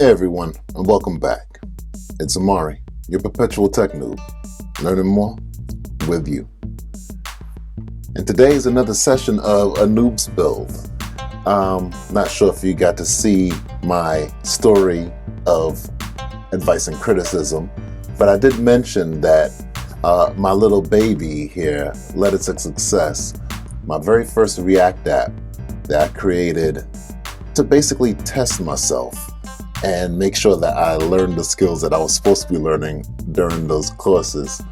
Hey everyone, and welcome back. It's Amari, your Perpetual Tech Noob, learning more with you. And today is another session of a Noob's build. Not sure if you got to see my story of advice and criticism, but I did mention that my little baby here led it to success. My very first React app that I created to basically test myself and make sure that I learned the skills that I was supposed to be learning during those courses.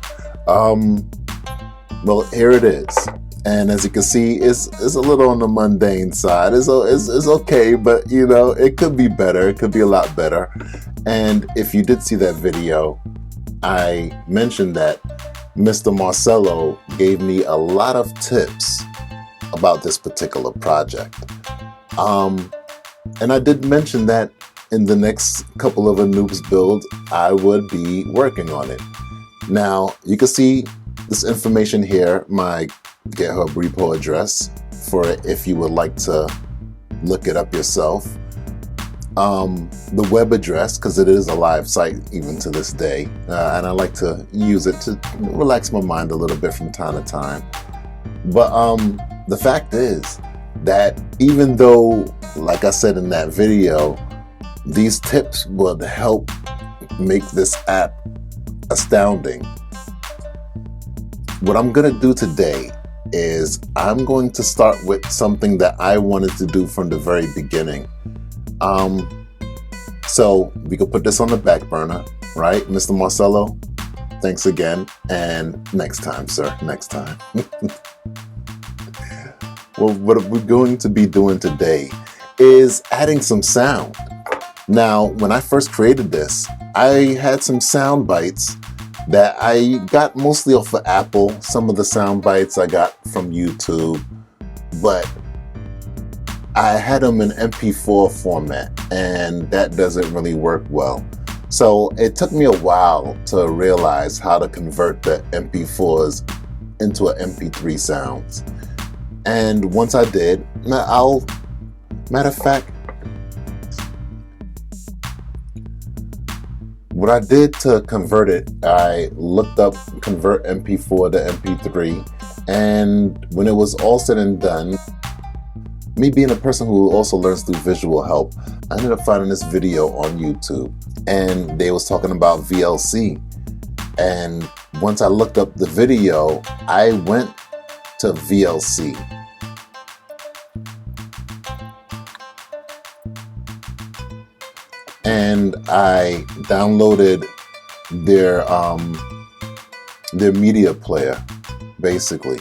Well, here it is. And as you can see, it's a little on the mundane side. It's okay, but you know, it could be better. It could be a lot better. And if you did see that video, I mentioned that Mr. Marcello gave me a lot of tips about this particular project. And I did mention that in the next couple of a Noob's build, I would be working on it. Now, you can see this information here, my GitHub repo address, for it if you would like to look it up yourself. The web address, because it is a live site even to this day, and I like to use it to relax my mind a little bit from time to time. But the fact is that even though, like I said in that video, these tips would help make this app astounding, what I'm going to do today is I'm going to start with something that I wanted to do from the very beginning. So we could put this on the back burner, right, Mr. Marcello? Thanks again, and next time, sir, next time. Well, what we're going to be doing today is adding some sound. Now, when I first created this, I had some sound bites that I got mostly off of Apple. Some of the sound bites I got from YouTube, but I had them in MP4 format, and that doesn't really work well. So it took me a while to realize how to convert the MP4s into an MP3 sounds. And once I did, matter of fact, what I did to convert it, I looked up convert MP4 to MP3, and when it was all said and done, me being a person who also learns through visual help, I ended up finding this video on YouTube, and they was talking about VLC. And once I looked up the video, I went to VLC. And I downloaded their media player, basically.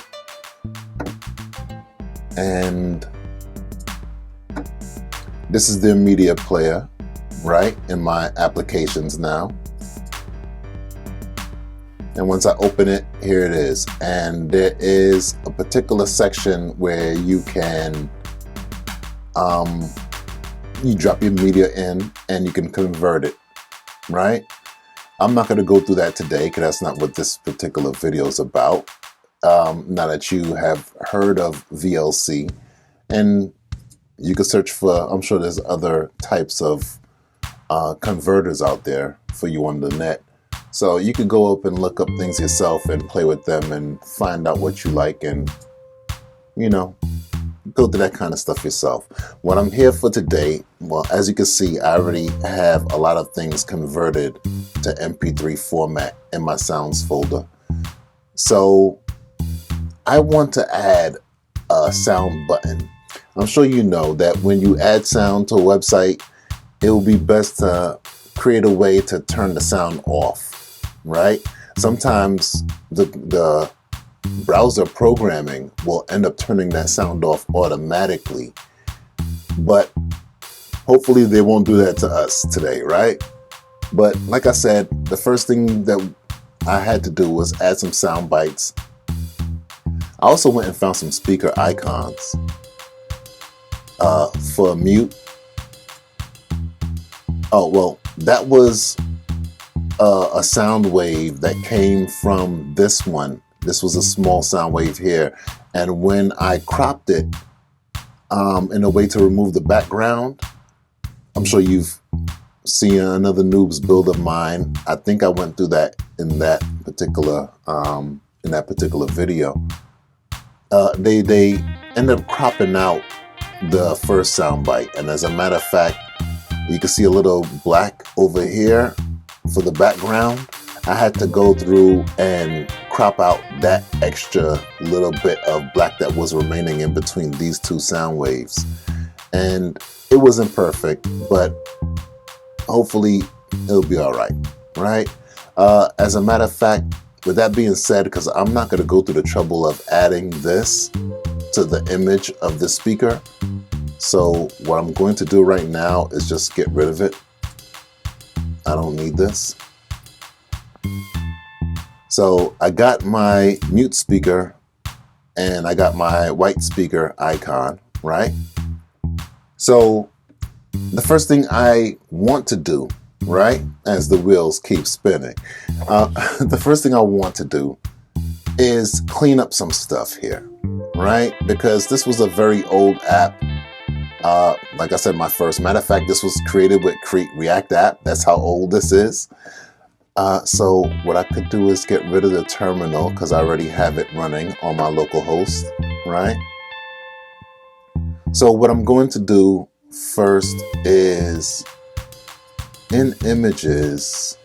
And this is their media player, right, in my applications now. And once I open it, here it is. And there is a particular section where you can you drop your media in and you can convert it, right? I'm not going to go through that today because that's not what this particular video is about. Now that you have heard of VLC, and you can search for, I'm sure there's other types of converters out there for you on the net. So you can go up and look up things yourself and play with them and find out what you like and, you know, go through that kind of stuff yourself. What I'm here for today, well, as you can see, I already have a lot of things converted to MP3 format in my sounds folder. So I want to add a sound button. I'm sure you know that when you add sound to a website, it will be best to create a way to turn the sound off, right? Sometimes the browser programming will end up turning that sound off automatically, but hopefully they won't do that to us today, right? But like I said, the first thing that I had to do was add some sound bites. I also went and found some speaker icons for mute. Oh, well, that was a sound wave that came from this one. This was a small sound wave here. And when I cropped it in a way to remove the background, I'm sure you've seeing another Noob's build of mine. I think I went through that in that particular video. They end up cropping out the first soundbite, and as a matter of fact, you can see a little black over here for the background. I had to go through and crop out that extra little bit of black that was remaining in between these two sound waves. And it wasn't perfect, but hopefully it'll be all right, right? As a matter of fact, with that being said, because I'm not going to go through the trouble of adding this to the image of the speaker, so what I'm going to do right now is just get rid of it. I don't need this. So I got my mute speaker and I got my white speaker icon, right? So the first thing I want to do, right, as the wheels keep spinning, the first thing I want to do is clean up some stuff here, right? Because this was a very old app. Like I said, matter of fact, this was created with React app. That's how old this is. So what I could do is get rid of the terminal because I already have it running on my local host, right? So what I'm going to do first is in images,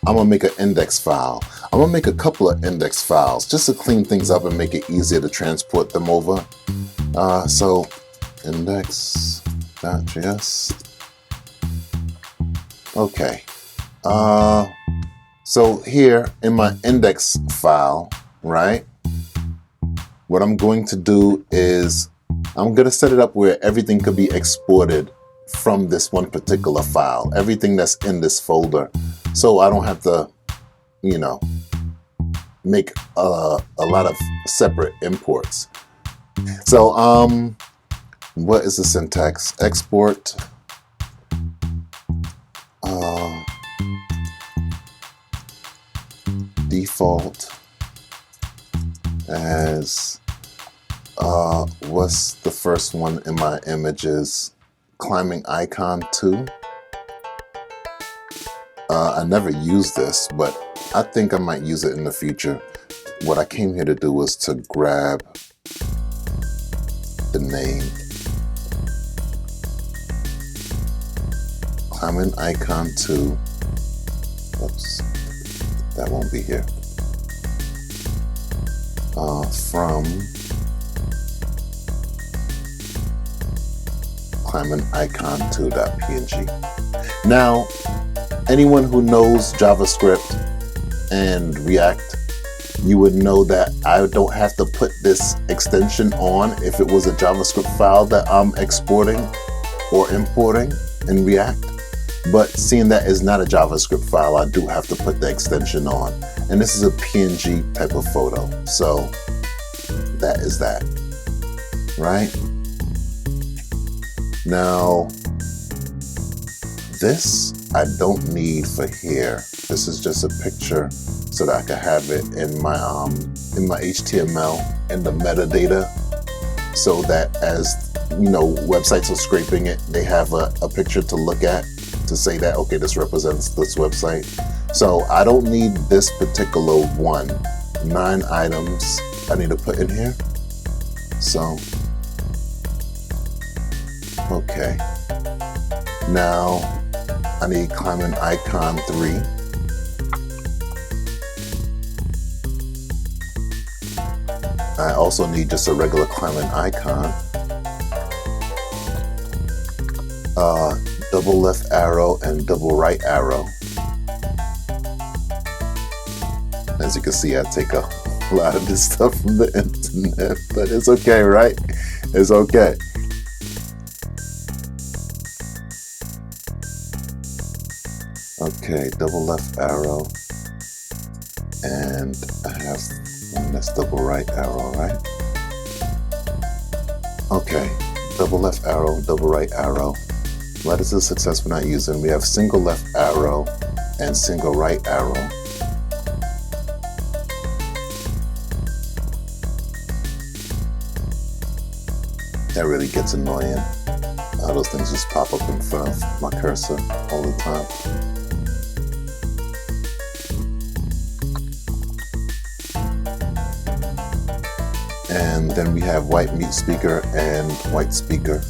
I'm gonna make an index file. I'm gonna make a couple of index files just to clean things up and make it easier to transport them over. So index.js. Okay. So here in my index file, right, what I'm going to do is I'm going to set it up where everything could be exported from this one particular file, everything that's in this folder, so I don't have to, you know, make a lot of separate imports. So what is the syntax? Export default as what's the first one in my images? Climbing icon 2. I never used this, but I think I might use it in the future. What I came here to do was to grab the name. Climbing icon 2. Oops, that won't be here. From climbing icon 2.png. Now, anyone who knows JavaScript and React, you would know that I don't have to put this extension on if it was a JavaScript file that I'm exporting or importing in React. But seeing that is not a JavaScript file, I do have to put the extension on. And this is a PNG type of photo. So that is that, right? Now, this I don't need for here. This is just a picture so that I can have it in my HTML and the metadata, so that as you know, websites are scraping it, they have a picture to look at to say that, okay, this represents this website. So I don't need this particular one. 9 items I need to put in here. So, okay. Now I need climbing icon 3. I also need just a regular climbing icon. Double left arrow and double right arrow. As you can see, I take a lot of this stuff from the internet, but it's okay, right? It's okay. Okay, double left arrow, and I have one that's double right arrow, right? Okay, double left arrow, double right arrow. What is the success we're not using? We have single left arrow and single right arrow. That really gets annoying. How those things just pop up in front of my cursor all the time. And then we have white mute speaker and white speaker.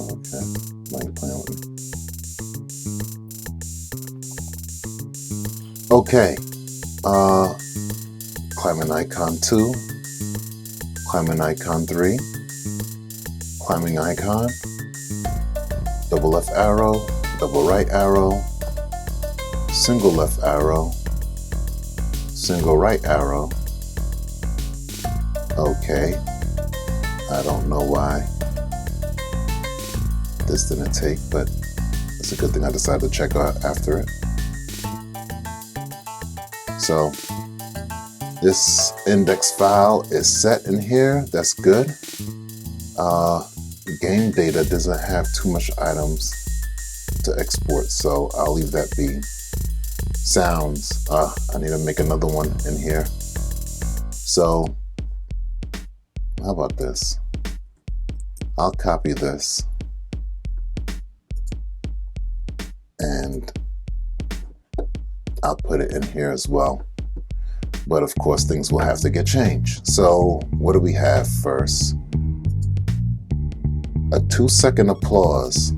Okay, why are you playing with me? Okay, climbing icon 2, climbing icon 3, climbing icon, double left arrow, double right arrow, single left arrow, single right arrow. Okay, I don't know why this didn't take, but it's a good thing I decided to check out after it. So this index file is set in here. That's good. Game data doesn't have too much items to export, so I'll leave that be. Sounds, I need to make another one in here. So how about this? I'll copy this and I'll put it in here as well. But of course things will have to get changed. So what do we have first? A 2-second applause.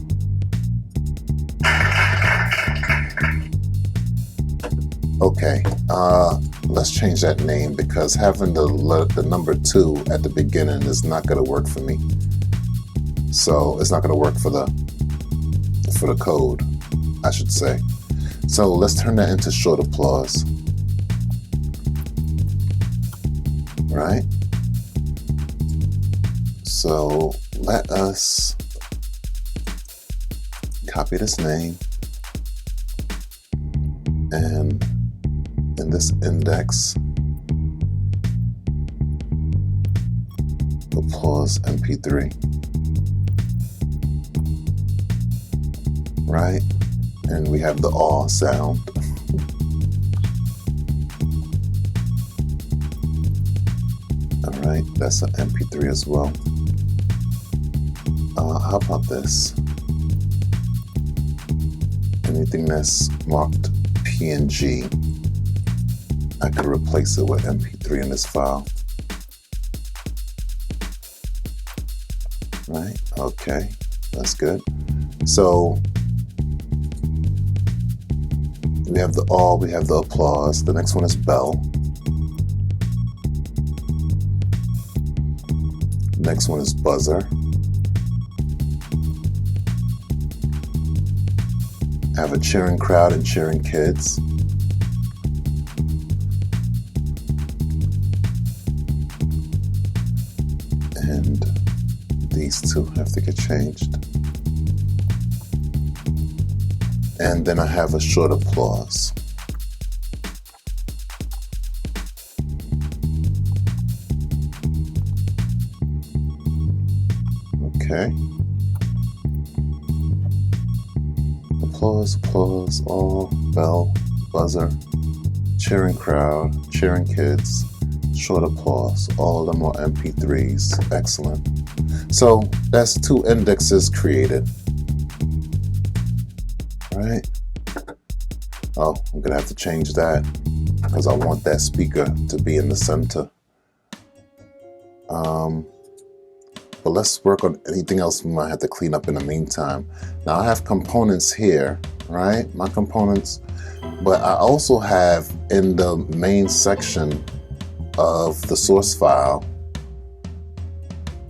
Okay, let's change that name because having the number 2 at the beginning is not going to work for me. So it's not going to work for the code, I should say. So let's turn that into short applause. Right? So let us copy this name and in this index, applause MP3. Right? And we have the aw sound. Alright, that's an MP3 as well. How about this? Anything that's marked PNG, I could replace it with MP3 in this file. Right, okay, that's good. So we have the aw, we have the applause. The next one is bell. Next one is buzzer. I have a cheering crowd and cheering kids. And these two have to get changed. And then I have a short applause. Okay. Applause, applause, all, bell, buzzer, cheering crowd, cheering kids, short applause. All of them are MP3s. Excellent. So that's 2 indexes created. Right? Oh, I'm gonna have to change that because I want that speaker to be in the center. But let's work on anything else we might have to clean up in the meantime. Now I have components here, right? My components, but I also have in the main section of the source file,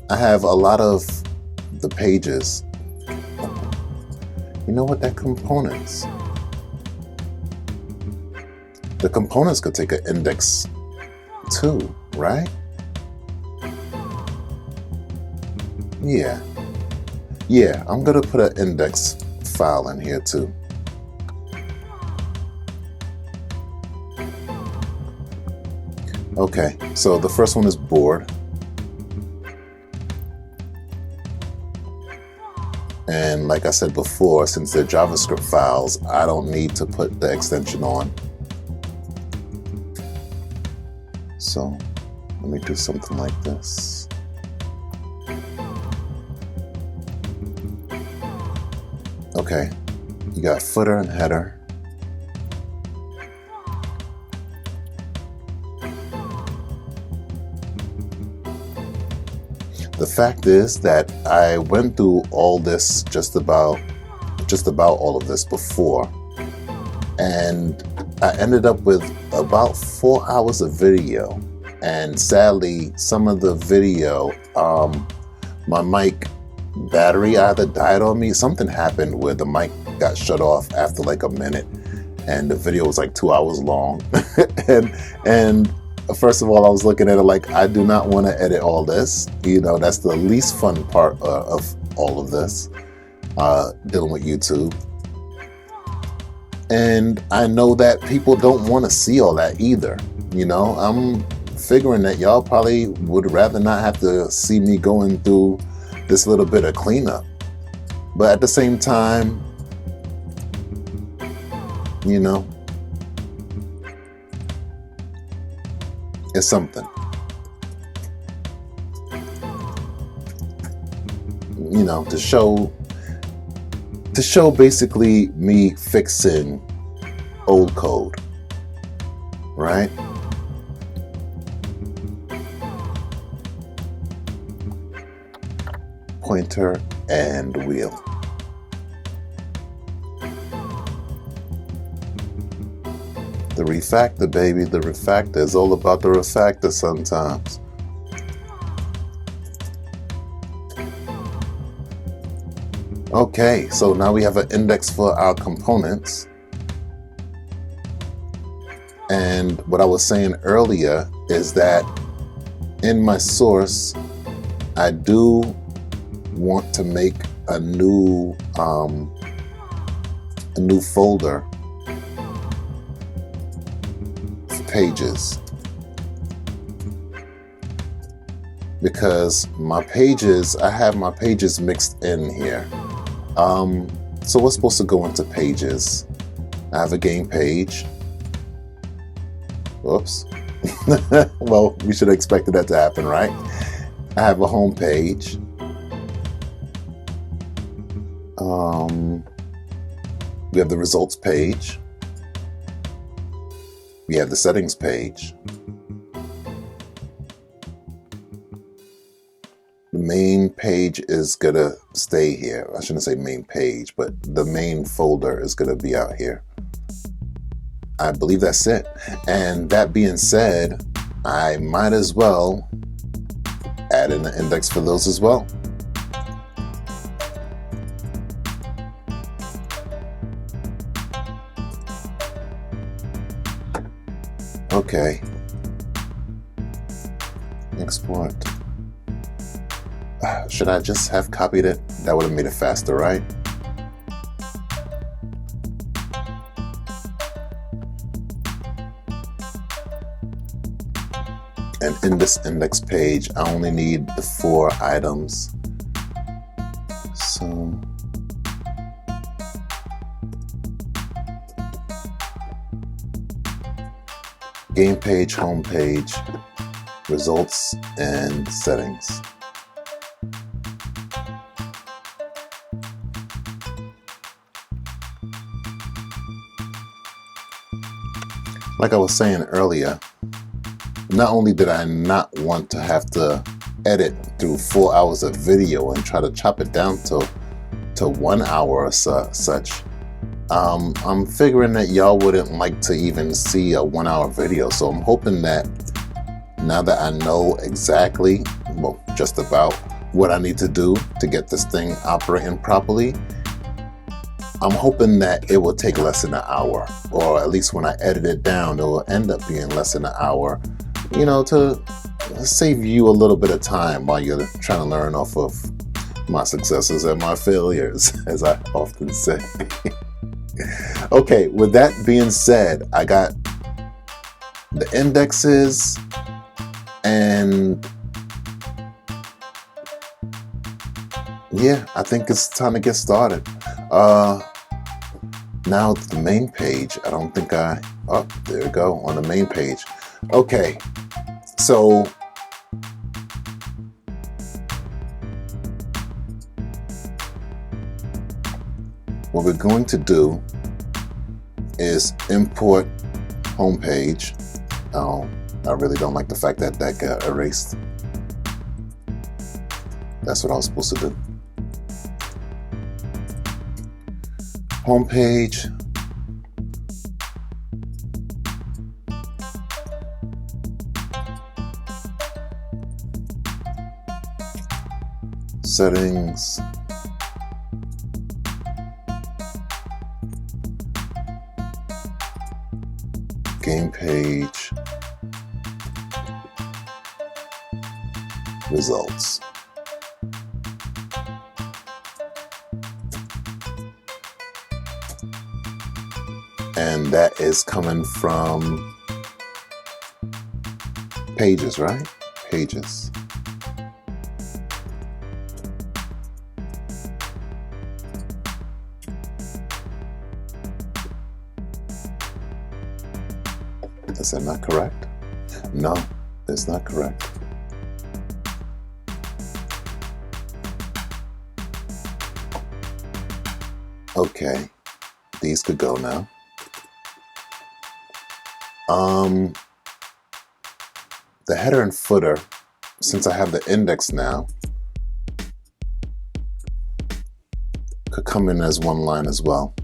I have a lot of the pages. You know what, that components. The components could take an index too, right? Yeah, I'm gonna put an index file in here too. Okay, so the first one is board. And like I said before, since they're JavaScript files, I don't need to put the extension on. So let me do something like this. Okay, you got footer and header. The fact is that I went through all this, just about all of this before, and I ended up with about 4 hours of video. And sadly, some of the video, my mic battery either died on me. Something happened where the mic got shut off after like a minute, and the video was like 2 hours long. and first of all, I was looking at it like, I do not want to edit all this. You know, that's the least fun part of all of this, dealing with YouTube. And I know that people don't want to see all that either. You know, I'm figuring that y'all probably would rather not have to see me going through this little bit of cleanup. But at the same time, you know, it's something. You know, to show basically me fixing old code, right? Pointer and wheel. The refactor, baby, the refactor is all about the refactor sometimes. Okay, so now we have an index for our components. And what I was saying earlier is that in my source, I do want to make a new folder for pages, because my pages, I have my pages mixed in here. So what's supposed to go into pages? I have a game page. Whoops. Well, we should have expected that to happen, right? I have a home page. We have the results page. We have the settings page. The main page is gonna stay here. I shouldn't say main page, but the main folder is gonna be out here. I believe that's it. And that being said, I might as well add in the index for those as well. Okay. Export. Should I just have copied it? That would have made it faster, right? And in this index page, I only need the 4 items. So game page, home page, results, and settings. Like I was saying earlier, not only did I not want to have to edit through 4 hours of video and try to chop it down to 1 hour or such, I'm figuring that y'all wouldn't like to even see a 1 hour video. So I'm hoping that now that I know exactly, well, just about what I need to do to get this thing operating properly, I'm hoping that it will take less than an hour, or at least when I edit it down, it will end up being less than an hour, you know, to save you a little bit of time while you're trying to learn off of my successes and my failures, as I often say. Okay, with that being said, I got the indexes, and yeah, I think it's time to get started. Now the main page, I don't think oh, there we go, on the main page. Okay, So what we're going to do is import homepage. Oh, I really don't like the fact that that got erased. That's what I was supposed to do. Homepage. Settings. Game page. Results. And that is coming from pages, right? Pages. Is that not correct? No, it's not correct. Okay, these could go now. The header and footer, since I have the index now, could come in as one line as well.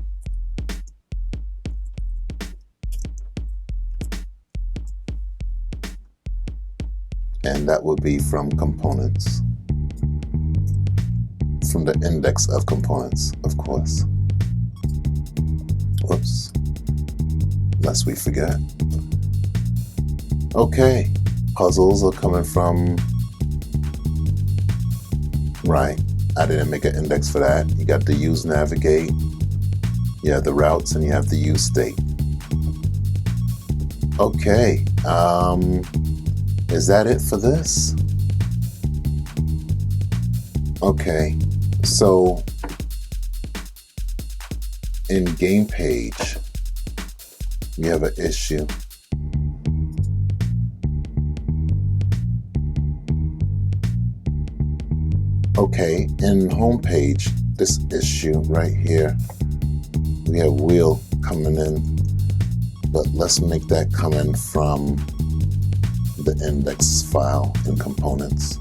And that would be from components, from the index of components, of course. Whoops, lest we forget. Okay, puzzles are coming from, right, I didn't make an index for that. You got the use navigate, you have the routes, and you have the use state. Okay, is that it for this? Okay, so in game page, we have an issue. Okay, in home page, this issue right here, we have wheel coming in, but let's make that come in from the index file in components.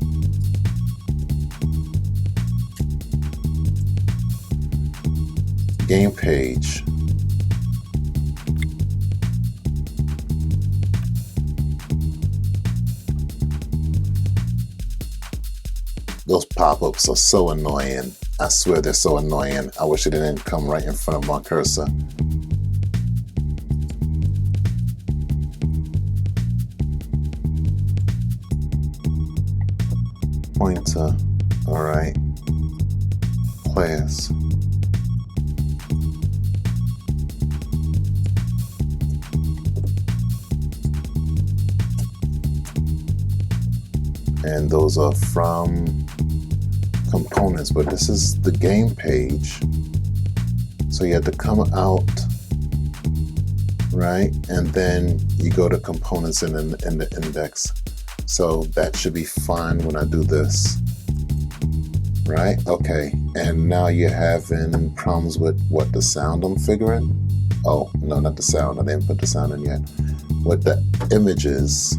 Game page. Those pop-ups are so annoying. I swear they're so annoying. I wish it didn't come right in front of my cursor. Pointer, all right. Players. And those are from components, but this is the game page. So you have to come out, right? And then you go to components in the index. So that should be fine when I do this, right? Okay, and now you're having problems with what, the sound I'm figuring? Oh, no, not the sound, I didn't put the sound in yet. With the images,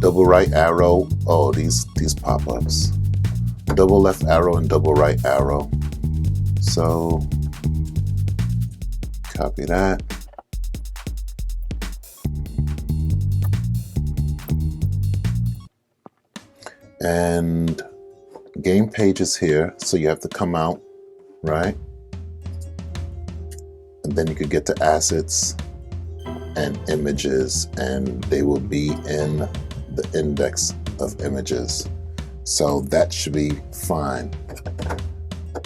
double right arrow, oh, these pop-ups. Double left arrow and double right arrow. So, copy that. And game page is here, so you have to come out, right? And then you could get to assets and images, and they will be in the index of images. So that should be fine.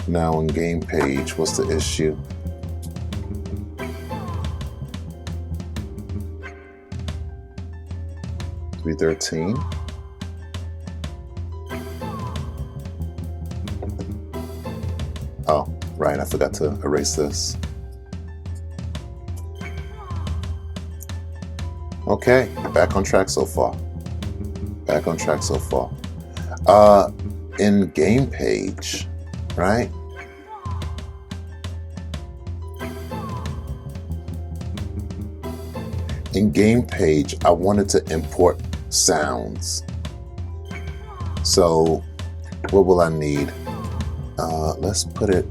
Now on game page, what's the issue? $313. Oh, right, I forgot to erase this. Okay, back on track so far. Back on track so far. In game page, right? In game page, I wanted to import sounds. So what will I need? Let's put it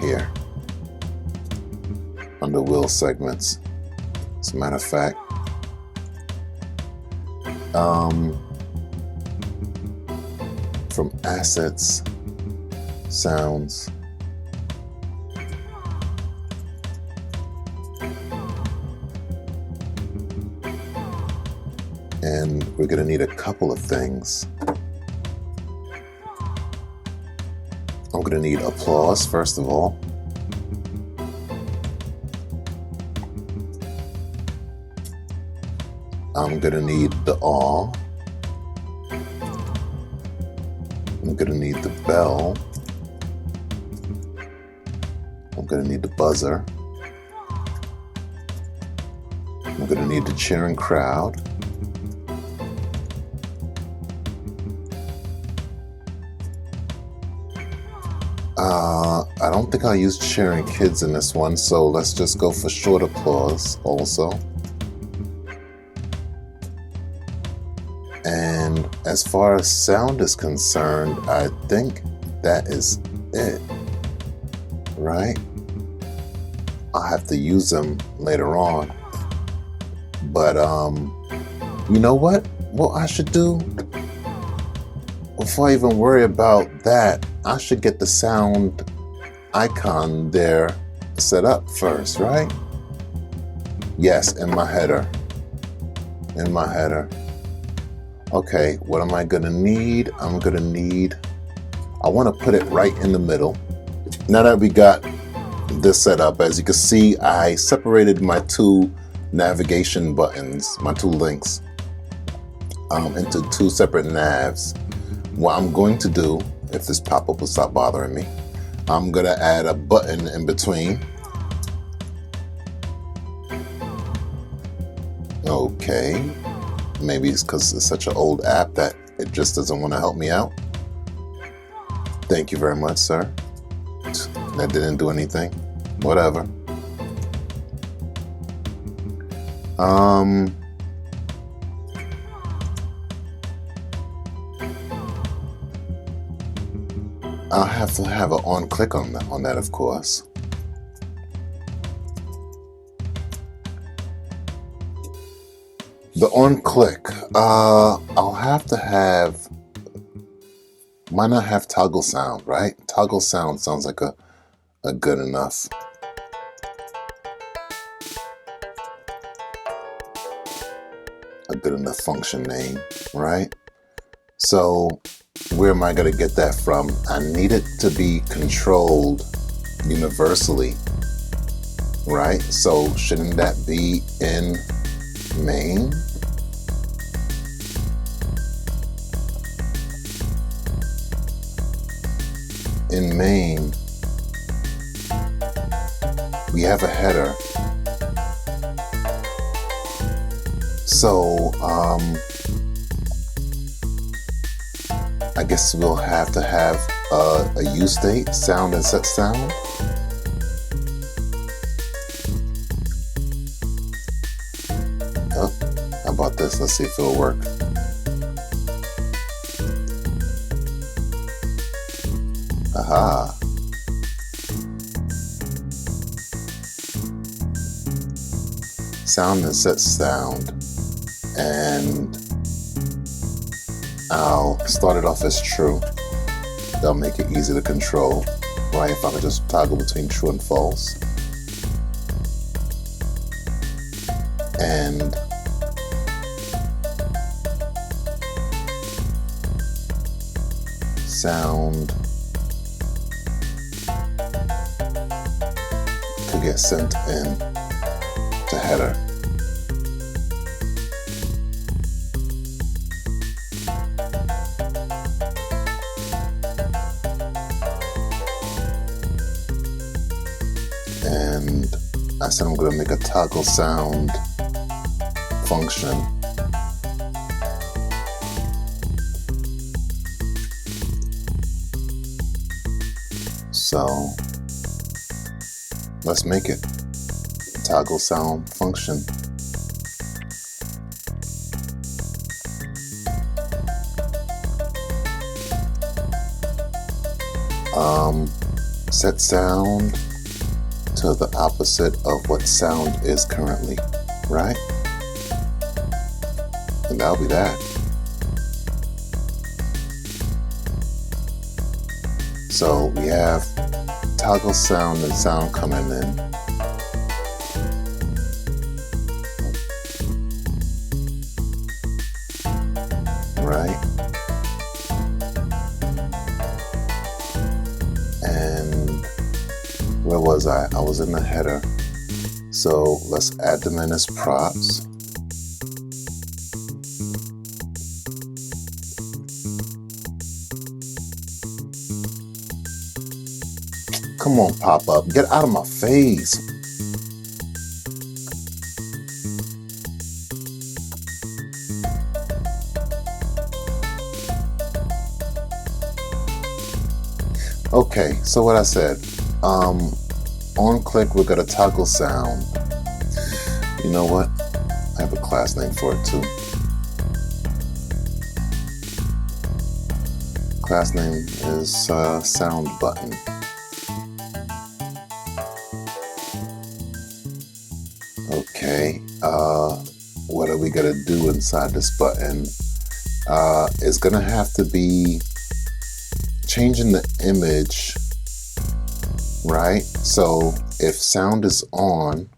here under wheel segments. As a matter of fact, from assets, sounds, and we're going to need a couple of things. I'm going to need applause, first of all. I'm going to need the awe. I'm going to need the bell. I'm going to need the buzzer. I'm going to need the cheering crowd. I don't think I'll use cheering kids in this one, so let's just go for short applause also. And as far as sound is concerned, I think that is it, right? I'll have to use them later on. But you know what I should do? Before I even worry about that, I should get the sound icon there set up first, right? Yes, in my header. In my header. Okay, what am I gonna need? I wanna put it right in the middle. Now that we got this set up, as you can see, I separated my two navigation buttons, my two links, into two separate navs. What I'm going to do, if this pop-up will stop bothering me, I'm gonna add a button in between. Okay, maybe it's because it's such an old app that it just doesn't want to help me out. Thank you very much, sir. That didn't do anything. Whatever. I'll have to have an on click on that, of course. The on click, I'll have to have, might not have toggle sound, right? Toggle sound sounds like a good enough. A good enough function name, right? So where am I going to get that from? I need it to be controlled universally, right? So shouldn't that be in main? In main, we have a header. So I guess we'll have to have a use state, sound and set sound. Oh, how about this? Let's see if it'll work. Aha. Sound and set sound. And I'll start it off as true. That'll make it easy to control, right? If I could just toggle between true and false. And sound could get sent in to header. And I said I'm going to make a toggle sound function. So let's make it toggle sound function. Set sound to the opposite of what sound is currently, right? And that'll be that. So we have toggle sound and sound coming in. Right? And where was I? I was in the header. So let's add them in as props. Come on, pop up. Get out of my face. Okay, so what I said, on click, we're gonna toggle sound. You know what? I have a class name for it too. Class name is sound button. Okay, what are we gonna do inside this button? It's gonna have to be changing the image, right? So if sound is on,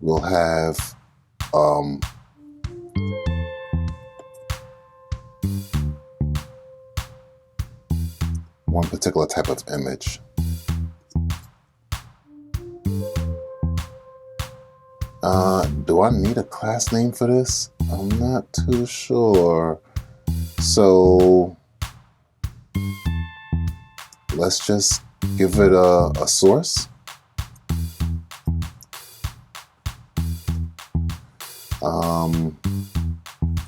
we'll have one particular type of image. Do I need a class name for this? I'm not too sure. So let's just give it a source.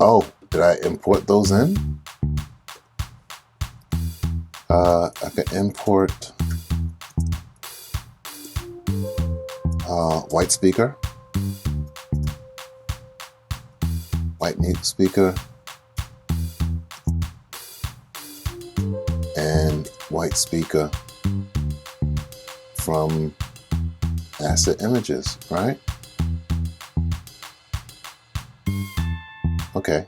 Oh, did I import those in? I can import white speaker, white mute speaker, and white speaker from asset images, right? Okay,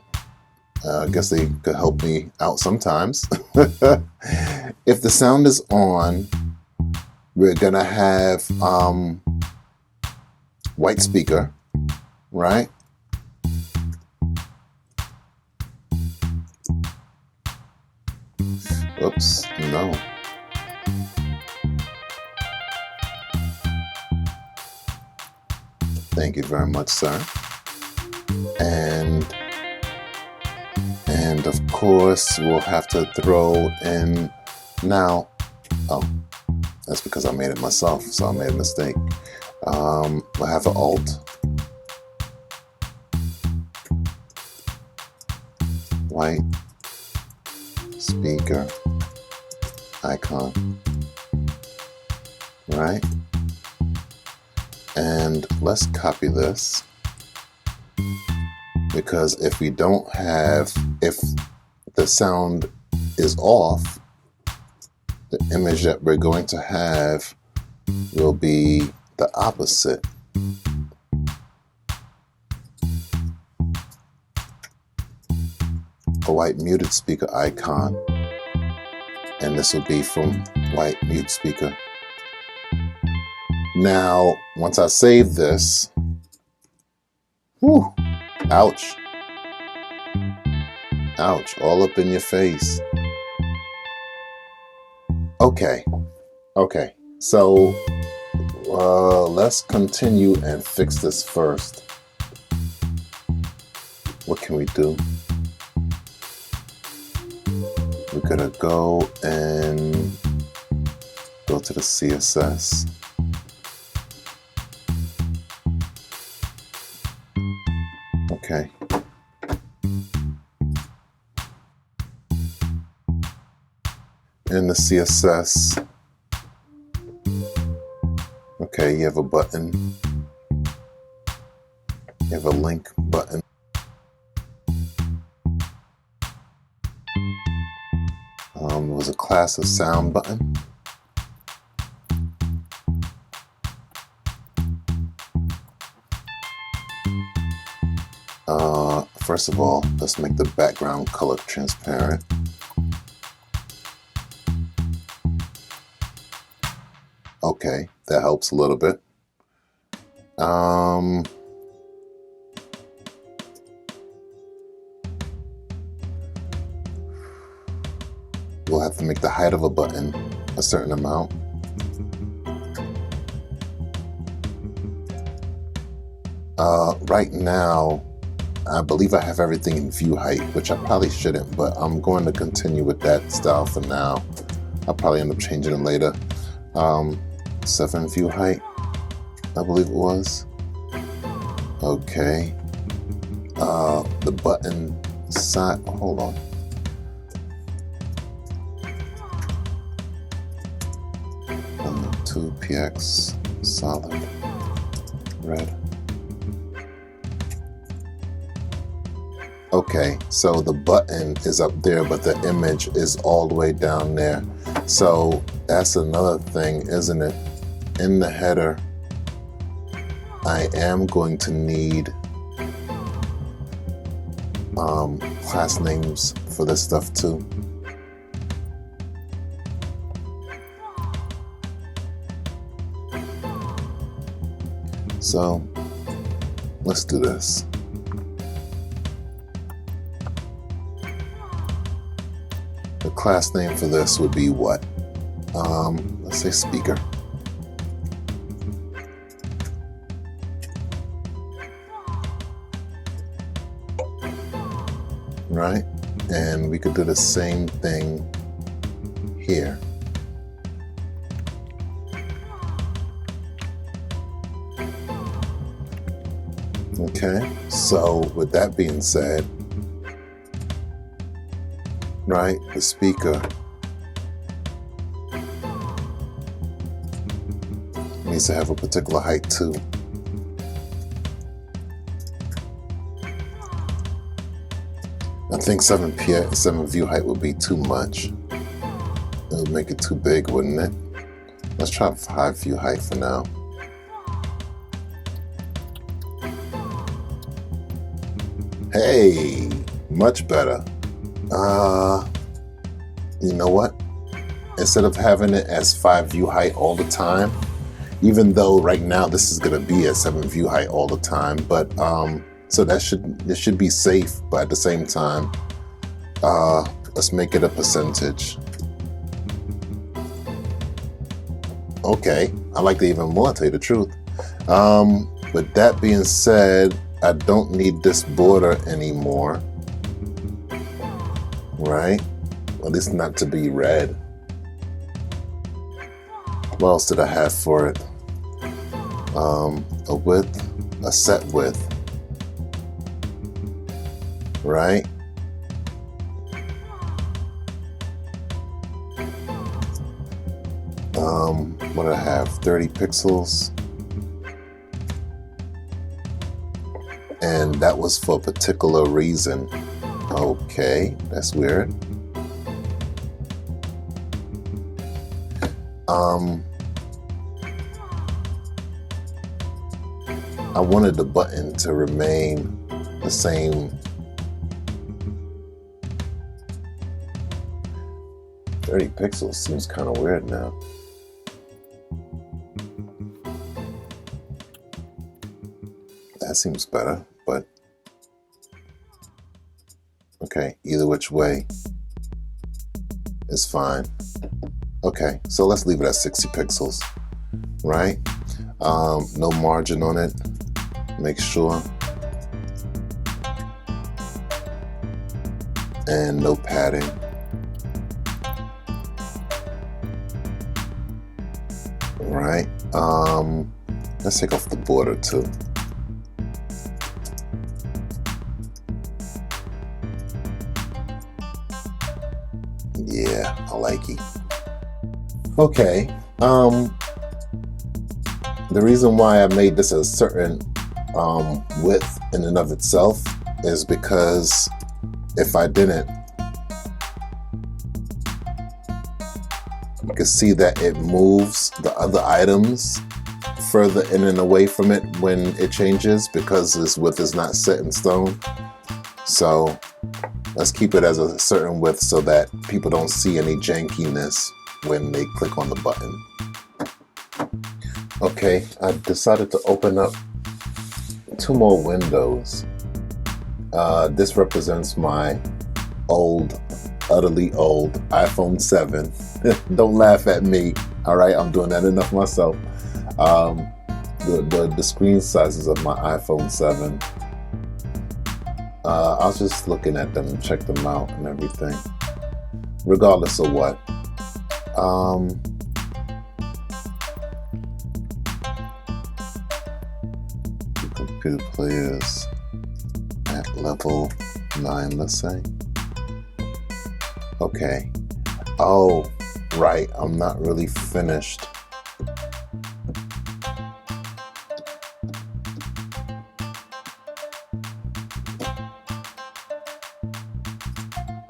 I guess they could help me out sometimes. If the sound is on, we're gonna have white speaker, right? Oops, no. Thank you very much, sir. And of course, we'll have to throw in now. Oh, that's because I made it myself, so I made a mistake. We'll have an alt. White speaker icon, right? And let's copy this, because if we don't have, if the sound is off, the image that we're going to have will be the opposite. A white muted speaker icon, and this will be from white mute speaker. Now, once I save this, whew, ouch, ouch, all up in your face. Okay, so let's continue and fix this first. What can we do? We're gonna go and go to the CSS. Okay. In the CSS, okay, you have a button. You have a link button. There was a class of sound button. First of all, let's make the background color transparent. Okay, that helps a little bit. We'll have to make the height of a button a certain amount. Right now, I believe I have everything in view height, which I probably shouldn't, but I'm going to continue with that style for now. I'll probably end up changing it later. 7 view height, I believe it was. Okay. The button side, hold on. To PX solid red. Okay, so the button is up there, but the image is all the way down there. So that's another thing, isn't it? In the header, I am going to need class names for this stuff too. So let's do this. The class name for this would be what? Let's say speaker. Right? And we could do the same thing here. Okay, so with that being said, right, the speaker needs to have a particular height too. I think 7 view height would be too much. It would make it too big, wouldn't it? Let's try 5 view height for now. Hey, much better. You know what? Instead of having it as 5 view height all the time, even though right now this is gonna be at 7 view height all the time, but so it should be safe, but at the same time, let's make it a percentage. Okay, I like that even more, to tell you the truth. With that being said, I don't need this border anymore, right? At least not to be red. What else did I have for it? A width, a set width, right? What do I have? 30 pixels. And that was for a particular reason. Okay, that's weird. I wanted the button to remain the same. 30 pixels seems kind of weird now. That seems better, but okay, either which way is fine. Okay, so let's leave it at 60 pixels, right? No margin on it, make sure. And no padding. Right, let's take off the border too. Yeah, I like it. Okay. The reason why I made this a certain width in and of itself is because if I didn't, you can see that it moves the other items further in and away from it when it changes because this width is not set in stone. So let's keep it as a certain width so that people don't see any jankiness when they click on the button. Okay, I decided to open up 2 more windows. This represents my old, utterly old iPhone 7. Don't laugh at me, all right? I'm doing that enough myself. The screen sizes of my iPhone 7. I was just looking at them and check them out and everything. Regardless of what. Computer players at level 9, let's say. Okay. Oh, right. I'm not really finished.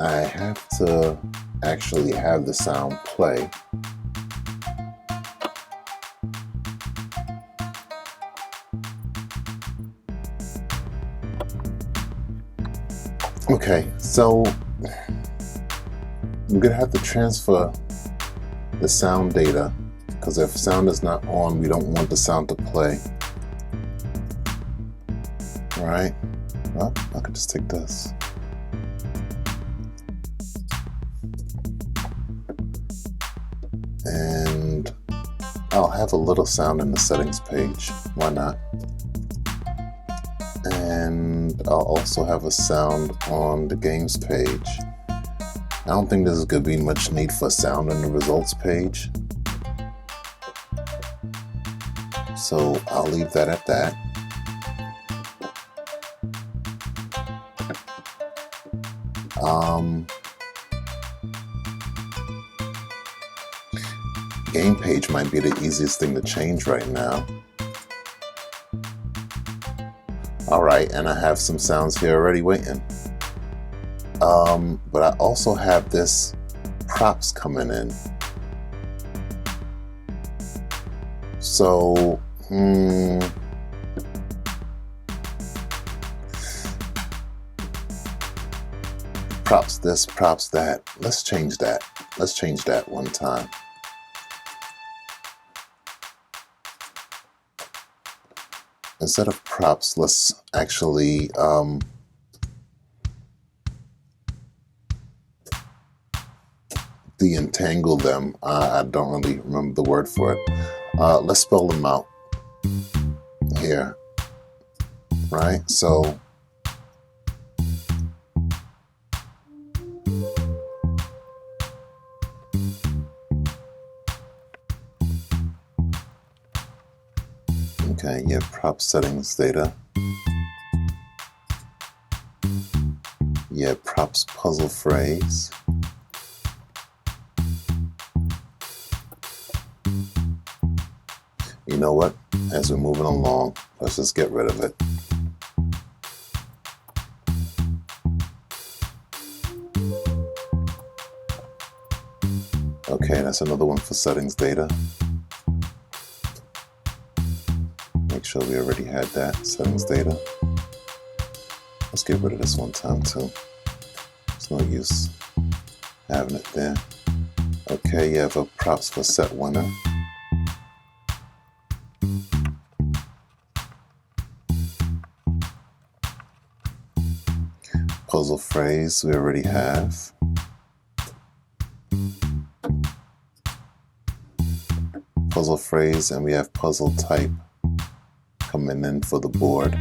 I have to actually have the sound play. Okay, so I'm gonna have to transfer the sound data because if sound is not on, we don't want the sound to play. All right, well, I could just take this. And I'll have a little sound in the settings page, why not? And I'll also have a sound on the games page. I don't think there's going to be much need for sound in the results page. So I'll leave that at that. Game page might be the easiest thing to change right now. All right, and I have some sounds here already waiting. But I also have this props coming in. So, props this, props that. Let's change that. Let's change that one time. Instead of props, let's actually de-entangle them. I don't really remember the word for it. Let's spell them out here, right? So okay, yeah, prop settings data. Yeah, props puzzle phrase. You know what? As we're moving along, let's just get rid of it. Okay, that's another one for settings data. Make sure we already had that, settings data. Let's get rid of this one time too. There's no use having it there. Okay, you have a props for set winner. Puzzle phrase we already have. Puzzle phrase, and we have puzzle type coming in for the board.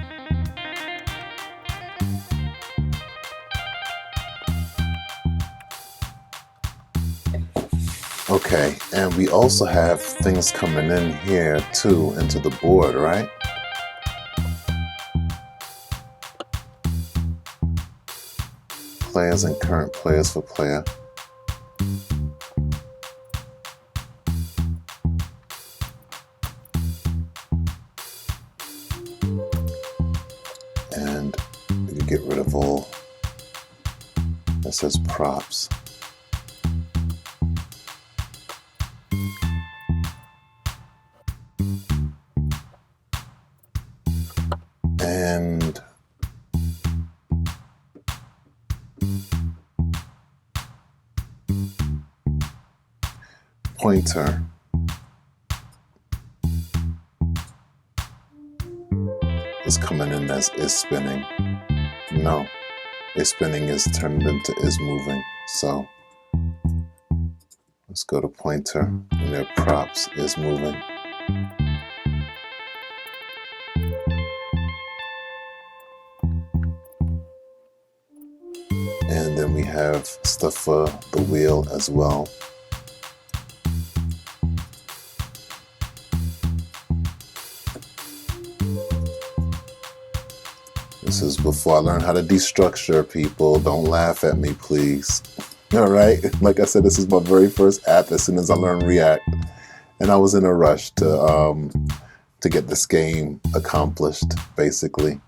Okay, and we also have things coming in here too into the board, right? Players and current players for player. get rid of all that says props. And pointer is coming in as is spinning. No, is spinning is turned into is moving. So let's go to pointer, and their props is moving. And then we have stuff for the wheel as well. This is before I learned how to destructure, people. Don't laugh at me, please. All right. Like I said, this is my very first app as soon as I learned React. And I was in a rush to get this game accomplished, basically.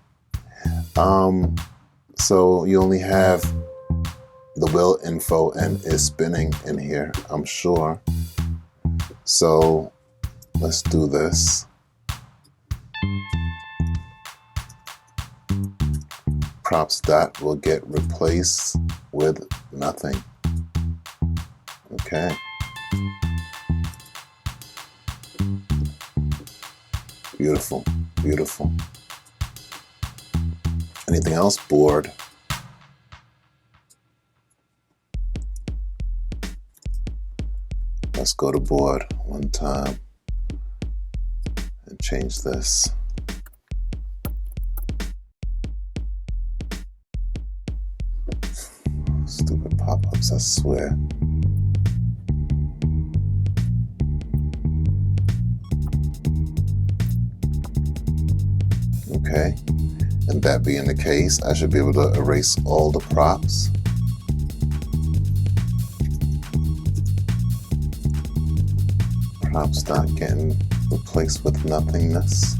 So you only have the wheel info and is spinning in here, I'm sure. So let's do this. Props dot will get replaced with nothing. Okay. Beautiful, beautiful. Anything else? Board. Let's go to board one time and change this. Stupid pop-ups, I swear. Okay, and that being the case, I should be able to erase all the props. Props not getting replaced with nothingness.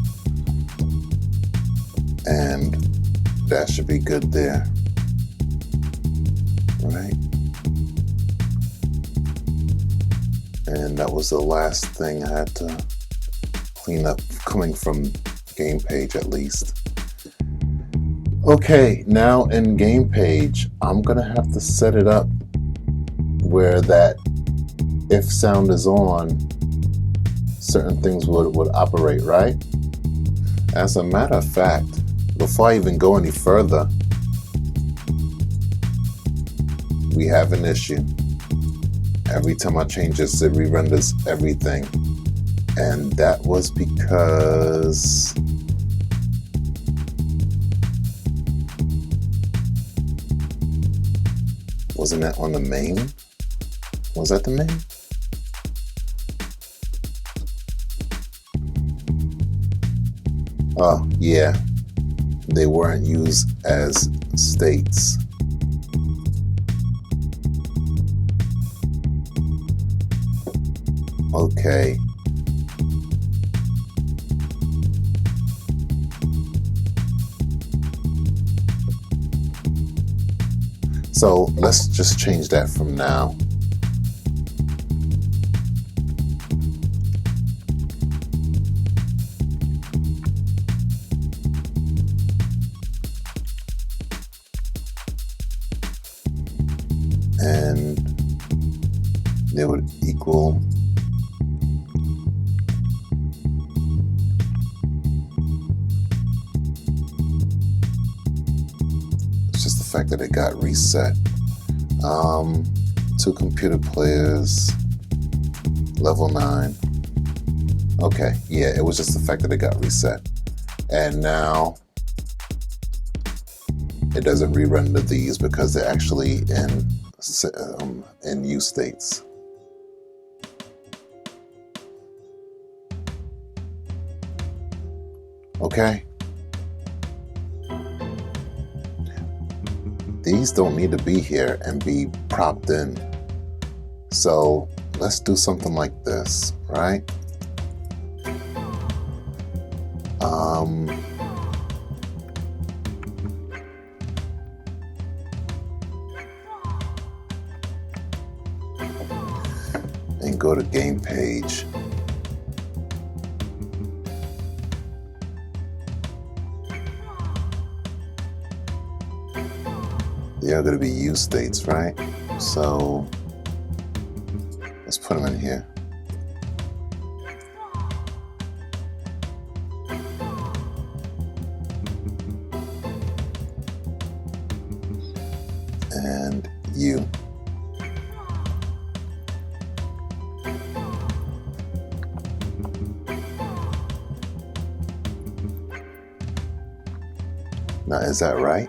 And that should be good there. Right? And that was the last thing I had to clean up, coming from game page at least. Okay, now in game page, I'm gonna have to set it up where that if sound is on, certain things would operate, right? As a matter of fact, before I even go any further, we have an issue. Every time I change this, it re-renders everything. And that was because wasn't that on the main? Was that the main? Oh, yeah. They weren't used as states. Okay. So let's just change that from now. And they would equal fact that it got reset. 2 computer players, level 9. Okay, yeah, it was just the fact that it got reset. And now it doesn't re-render these because they're actually in use states. Okay. These don't need to be here and be propped in. So let's do something like this, right? go to game page. They are going to be use states, right? So let's put them in here. And you. Now, is that right?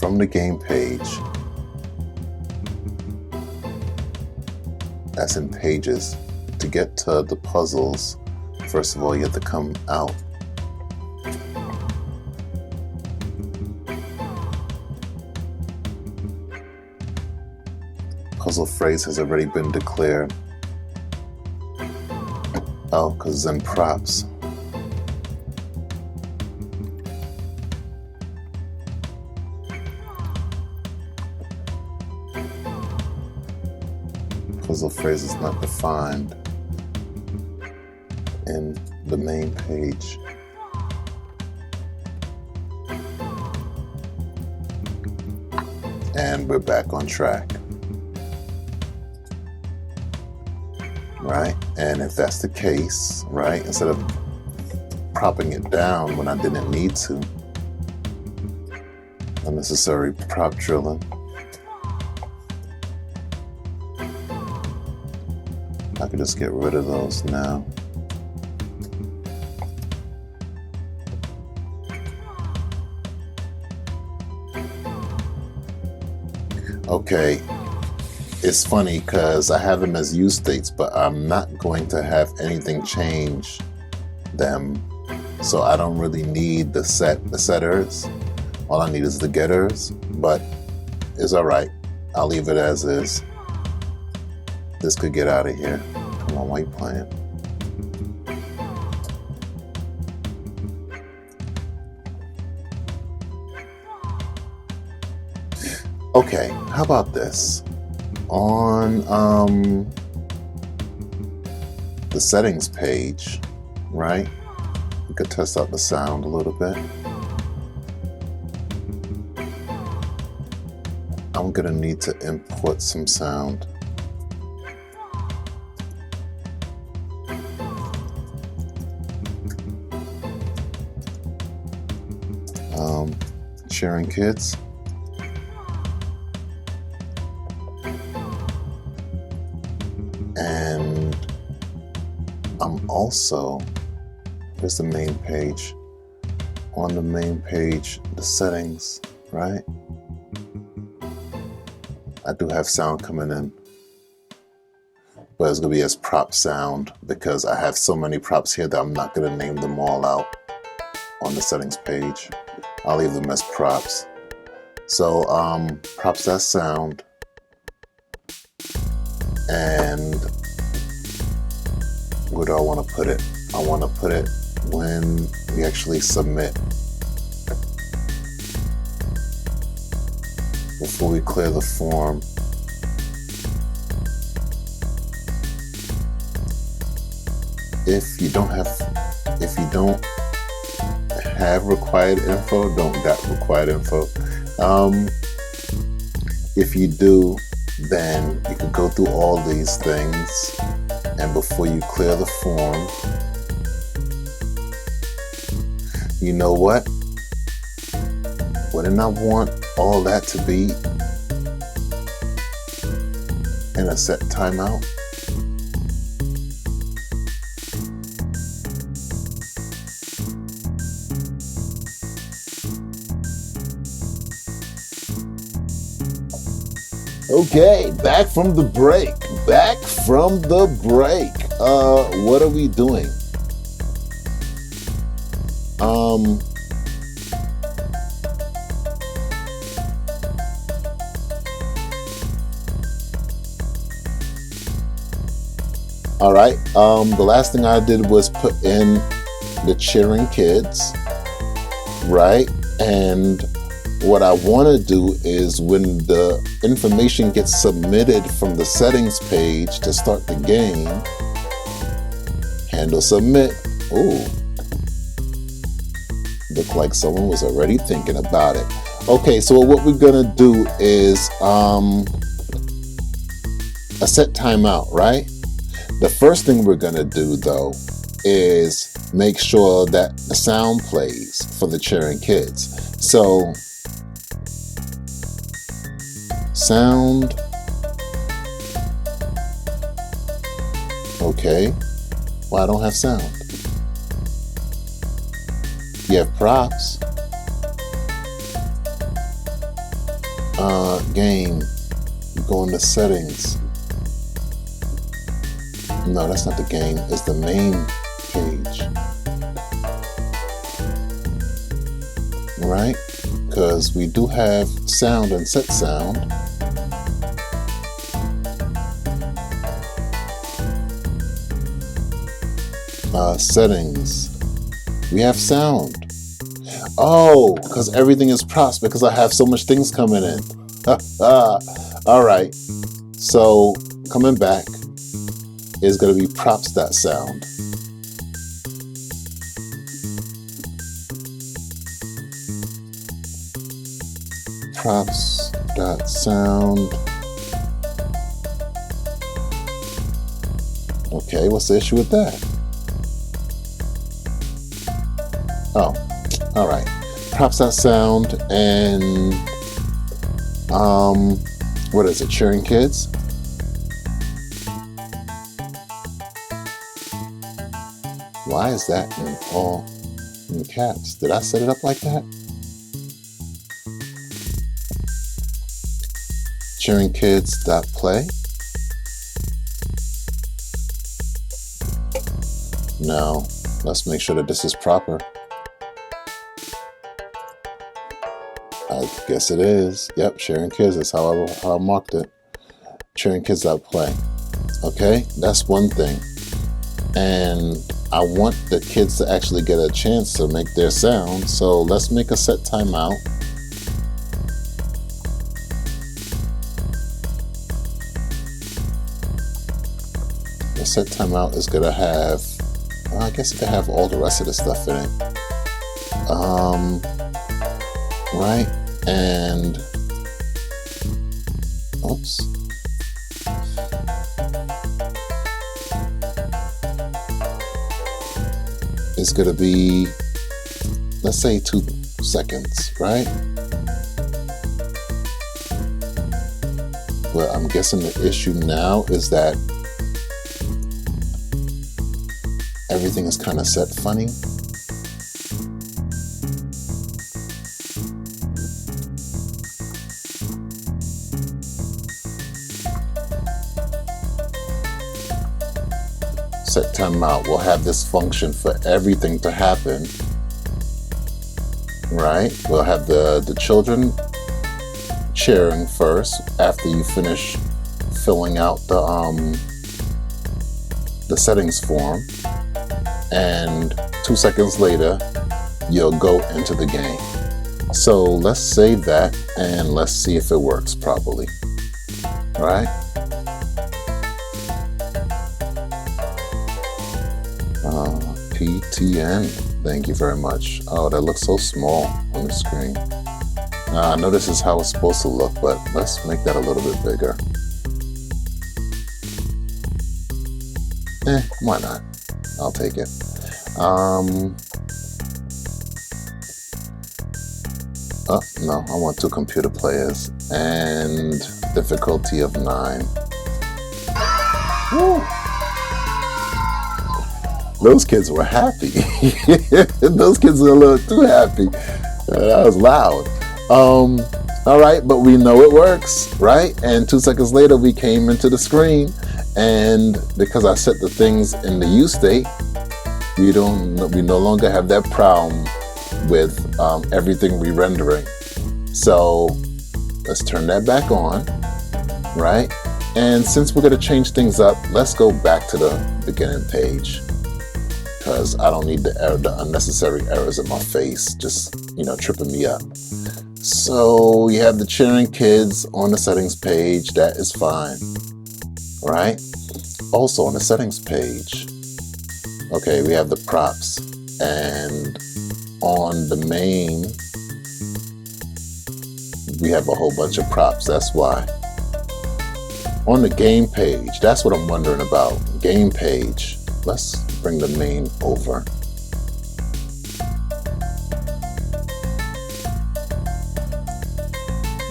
From the game page, that's in pages. To get to the puzzles, first of all, you have to come out. Puzzle phrase has already been declared. Oh, because it's in props. Puzzle phrase is not defined in the main page. And we're back on track. Right? And if that's the case, right, instead of propping it down when I didn't need to, unnecessary prop drilling, I could just get rid of those now. Okay, it's funny because I have them as use states, but I'm not going to have anything change them. So I don't really need the setters. All I need is the getters, but it's all right. I'll leave it as is. This could get out of here. Come on, why you playing? Okay, how about this? On the settings page, right? We could test out the sound a little bit. I'm gonna need to import some sound. Sharing kids. And I'm also, here's the main page. On the main page, the settings, right? I do have sound coming in, but it's gonna be as prop sound because I have so many props here that I'm not gonna name them all out on the settings page. I'll leave them as props. So props as sound, and where do I want to put it? I want to put it when we actually submit, before we clear the form. If you don't have required info, don't got required info. If you do, then you can go through all these things, and before you clear the form, you know what? Wouldn't I want all that to be in a set timeout? Okay, back from the break. What are we doing? All right. The last thing I did was put in the cheering kids, right? And what I want to do is when the information gets submitted from the settings page to start the game, handle submit. Ooh, look like someone was already thinking about it. Okay, so what we're gonna do is a set timeout, right? The first thing we're gonna do though is make sure that the sound plays for the cheering kids. So sound, okay. Well, I don't have sound. You have props. Game. You go into settings. No, that's not the game. It's the main page. Right? Because we do have sound and set sound. Settings. We have sound. Oh, because everything is props because I have so much things coming in. All right. So coming back is going to be props.sound. Props.sound. Okay, what's the issue with that? Oh, all right. Props.sound and what is it? Cheering kids. Why is that in all in caps? Did I set it up like that? Cheering kids.play. No, let's make sure that this is proper. I guess it is. Yep, sharing kids is how I marked it. Sharing kids.play. Okay, that's one thing. And I want the kids to actually get a chance to make their sound. So let's make a set timeout. The set timeout is gonna have, well, I guess it could have all the rest of the stuff in it. Right, and oops. It's gonna be, let's say 2 seconds, right? But I'm guessing the issue now is that everything is kind of set funny. Set timeout will have this function for everything to happen, right? We'll have the children cheering first after you finish filling out the settings form, and 2 seconds later you'll go into the game. So let's save that and let's see if it works properly. All right. PTN, thank you very much. Oh, that looks so small on the screen. I know this is how it's supposed to look, but let's make that a little bit bigger. Why not? I'll take it. Oh, no, I want 2 computer players and difficulty of 9. Woo. Those kids were happy. Those kids were a little too happy. That was loud. All right, but we know it works, right? And 2 seconds later, we came into the screen, and because I set the things in the use state, we no longer have that problem with everything re-rendering. So let's turn that back on, right? And since we're going to change things up, let's go back to the beginning page, because I don't need the unnecessary errors in my face, just tripping me up. So you have the cheering kids on the settings page. That is fine, right? Also on the settings page, okay, we have the props, and on the main, we have a whole bunch of props. That's why. On the game page, that's what I'm wondering about. Game page. Let's bring the main over.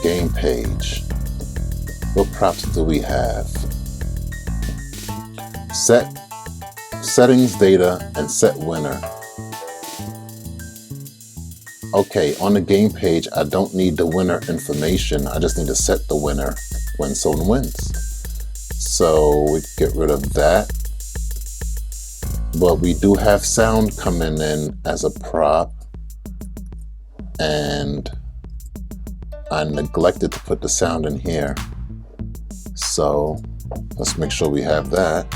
Game page. What props do we have? Set settings data and set winner. Okay, on the game page, I don't need the winner information. I just need to set the winner when someone wins. So we get rid of that. But we do have sound coming in as a prop, and I neglected to put the sound in here. So let's make sure we have that,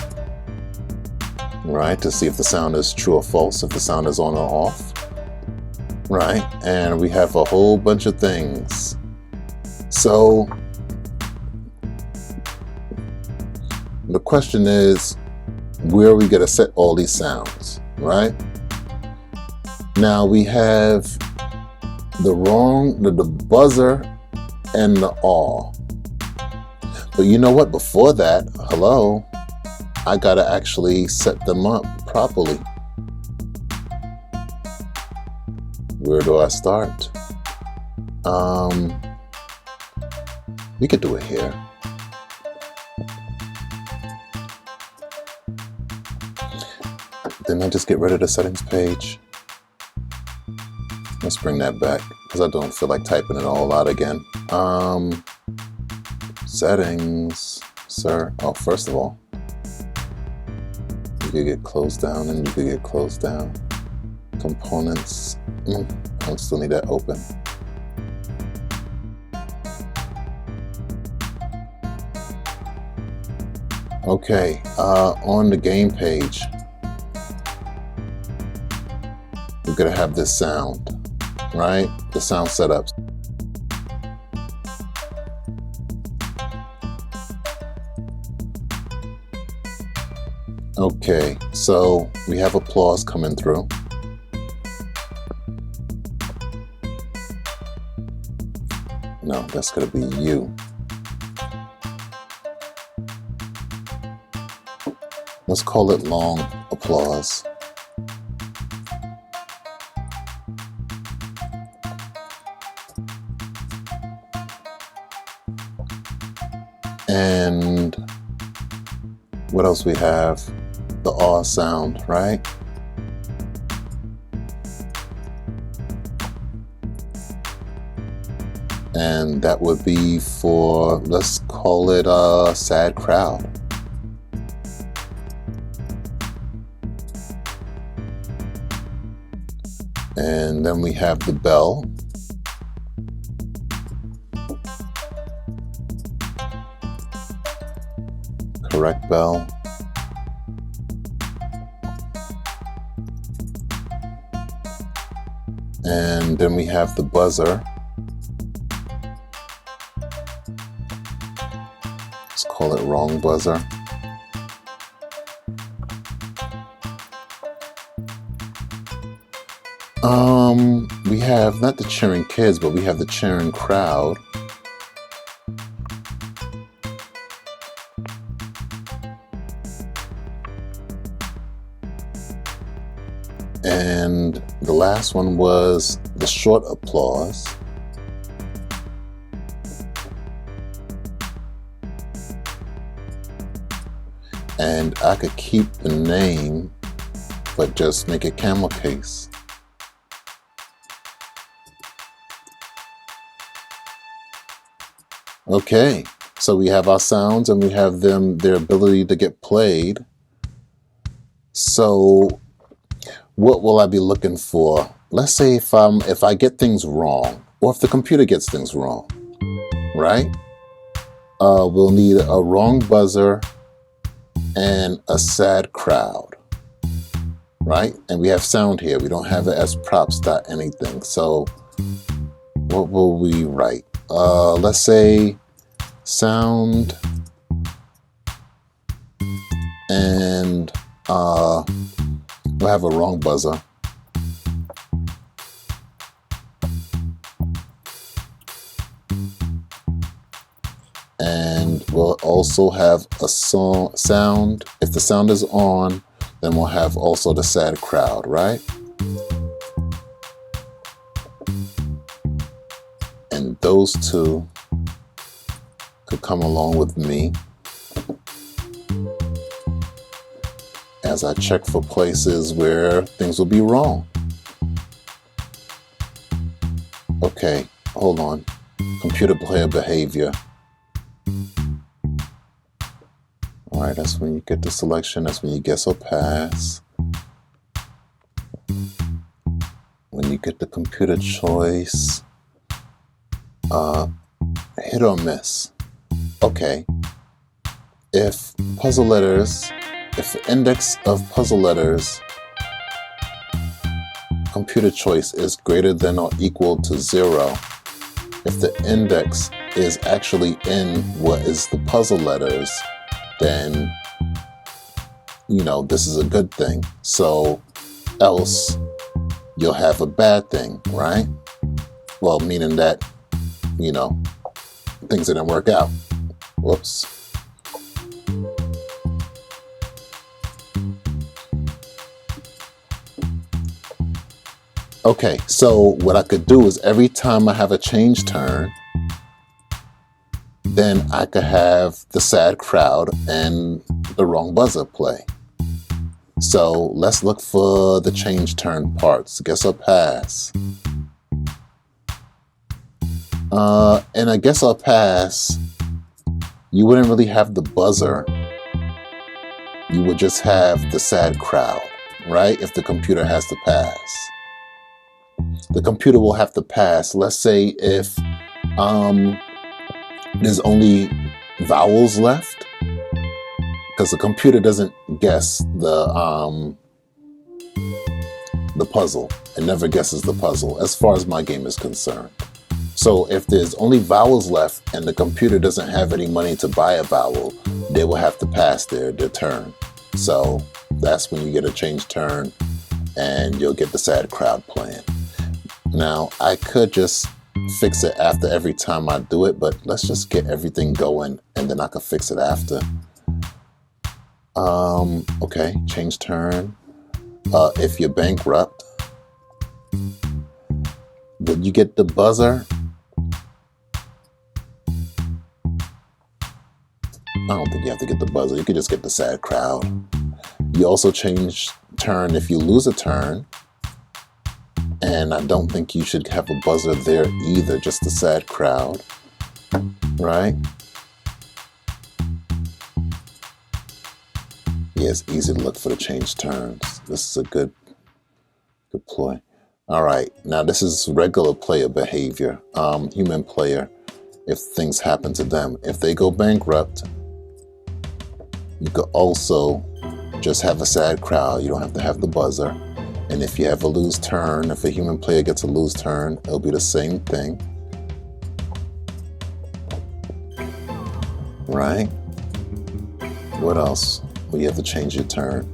right? To see if the sound is true or false, if the sound is on or off, right? And we have a whole bunch of things. So the question is, where are we going to set all these sounds, right? Now we have the buzzer and the aw. But you know what? Before that, hello, I got to actually set them up properly. Where do I start? We could do it here. Didn't I just get rid of the settings page? Let's bring that back because I don't feel like typing it all out again. Settings, sir. Oh, first of all, you could get closed down and you could get closed down. Components. I still need that open. Okay, on the game page, we're gonna have this sound, right? The sound setups. Okay, so we have applause coming through. No, that's gonna be you. Let's call it long applause. And what else we have? The aw sound, right? And that would be for, let's call it a sad crowd. And then we have the bell. Correct bell. And then we have the buzzer. Let's call it wrong buzzer. We have not the cheering kids, but we have the cheering crowd. And the last one was the short applause. And I could keep the name, but just make it camel case. Okay, so we have our sounds and we have their ability to get played. So what will I be looking for? Let's say if I get things wrong, or if the computer gets things wrong, right? We'll need a wrong buzzer and a sad crowd, right? And we have sound here. We don't have it as props dot anything. So what will we write? Let's say sound and we'll have a wrong buzzer. And we'll also have a sound. If the sound is on, then we'll have also the sad crowd, right? And those two could come along with me as I check for places where things will be wrong. Okay, hold on. Computer player behavior. All right, that's when you get the selection. That's when you guess or pass. When you get the computer choice, hit or miss. Okay, if puzzle letters, if the index of puzzle letters computer choice is greater than or equal to 0, if the index is actually in what is the puzzle letters, then, you know, this is a good thing. So else you'll have a bad thing, right? Well, meaning that, you know, things didn't work out. Whoops. Okay, so what I could do is every time I have a change turn, then I could have the sad crowd and the wrong buzzer play. So let's look for the change turn parts. Guess or pass. And I guess or pass, you wouldn't really have the buzzer. You would just have the sad crowd, right? If the computer has to pass. The computer will have to pass. Let's say if there's only vowels left, because the computer doesn't guess the puzzle. It never guesses the puzzle as far as my game is concerned. So if there's only vowels left and the computer doesn't have any money to buy a vowel, they will have to pass their turn. So that's when you get a change turn and you'll get the sad crowd playing. Now, I could just fix it after every time I do it, but let's just get everything going and then I can fix it after. Okay, change turn. If you're bankrupt, would you get the buzzer? I don't think you have to get the buzzer. You could just get the sad crowd. You also change turn if you lose a turn. And I don't think you should have a buzzer there either, just the sad crowd, right? Yeah, it's easy to look for the change turns. This is a good ploy. All right, now this is regular player behavior, human player, if things happen to them. If they go bankrupt, you could also just have a sad crowd. You don't have to have the buzzer. And if you have a lose turn, if a human player gets a lose turn, it'll be the same thing. Right? What else? Well, you have to change your turn.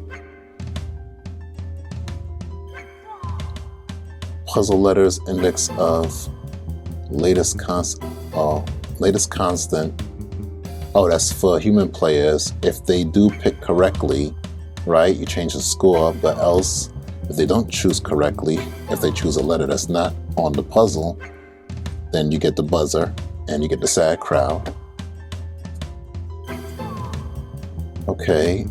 Puzzle letters, index of latest constant. Oh, that's for human players. If they do pick correctly, right, you change the score, but else, if they don't choose correctly, if they choose a letter that's not on the puzzle, then you get the buzzer and you get the sad crowd. Okay,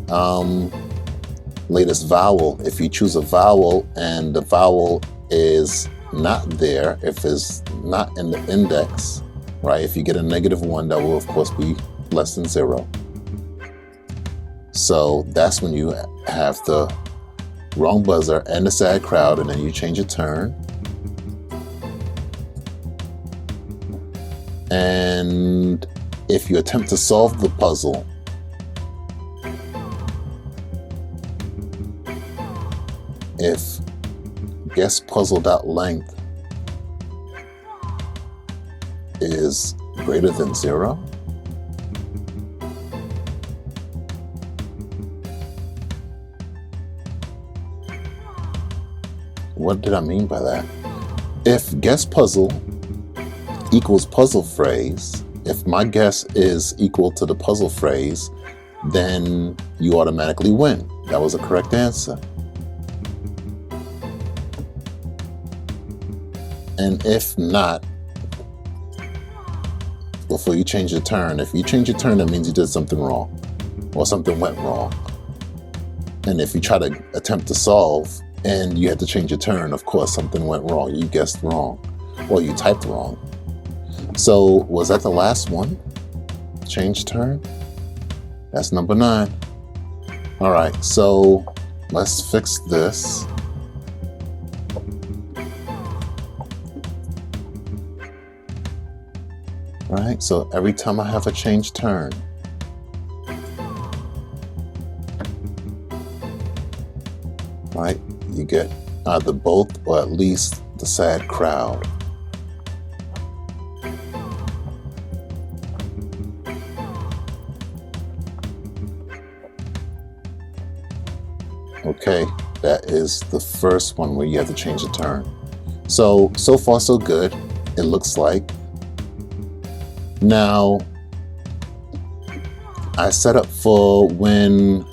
latest vowel. If you choose a vowel and the vowel is not there, if it's not in the index, right? If you get a -1, that will of course be less than 0. So that's when you have the wrong buzzer and the sad crowd, and then you change your turn. And if you attempt to solve the puzzle, if guess puzzle.length is greater than 0? What did I mean by that? If guess puzzle equals puzzle phrase, if my guess is equal to the puzzle phrase, then you automatically win. That was a correct answer. And if not, before you change your turn, if you change your turn, that means you did something wrong or something went wrong. And if you try to attempt to solve and you had to change your turn, of course something went wrong. You guessed wrong or you typed wrong. So was that the last one? Change turn? That's number 9. All right, so let's fix this. Right, so every time I have a change turn, right, you get either both or at least the sad crowd. Okay, that is the first one where you have to change the turn. So far so good, it looks like. Now, I set up for when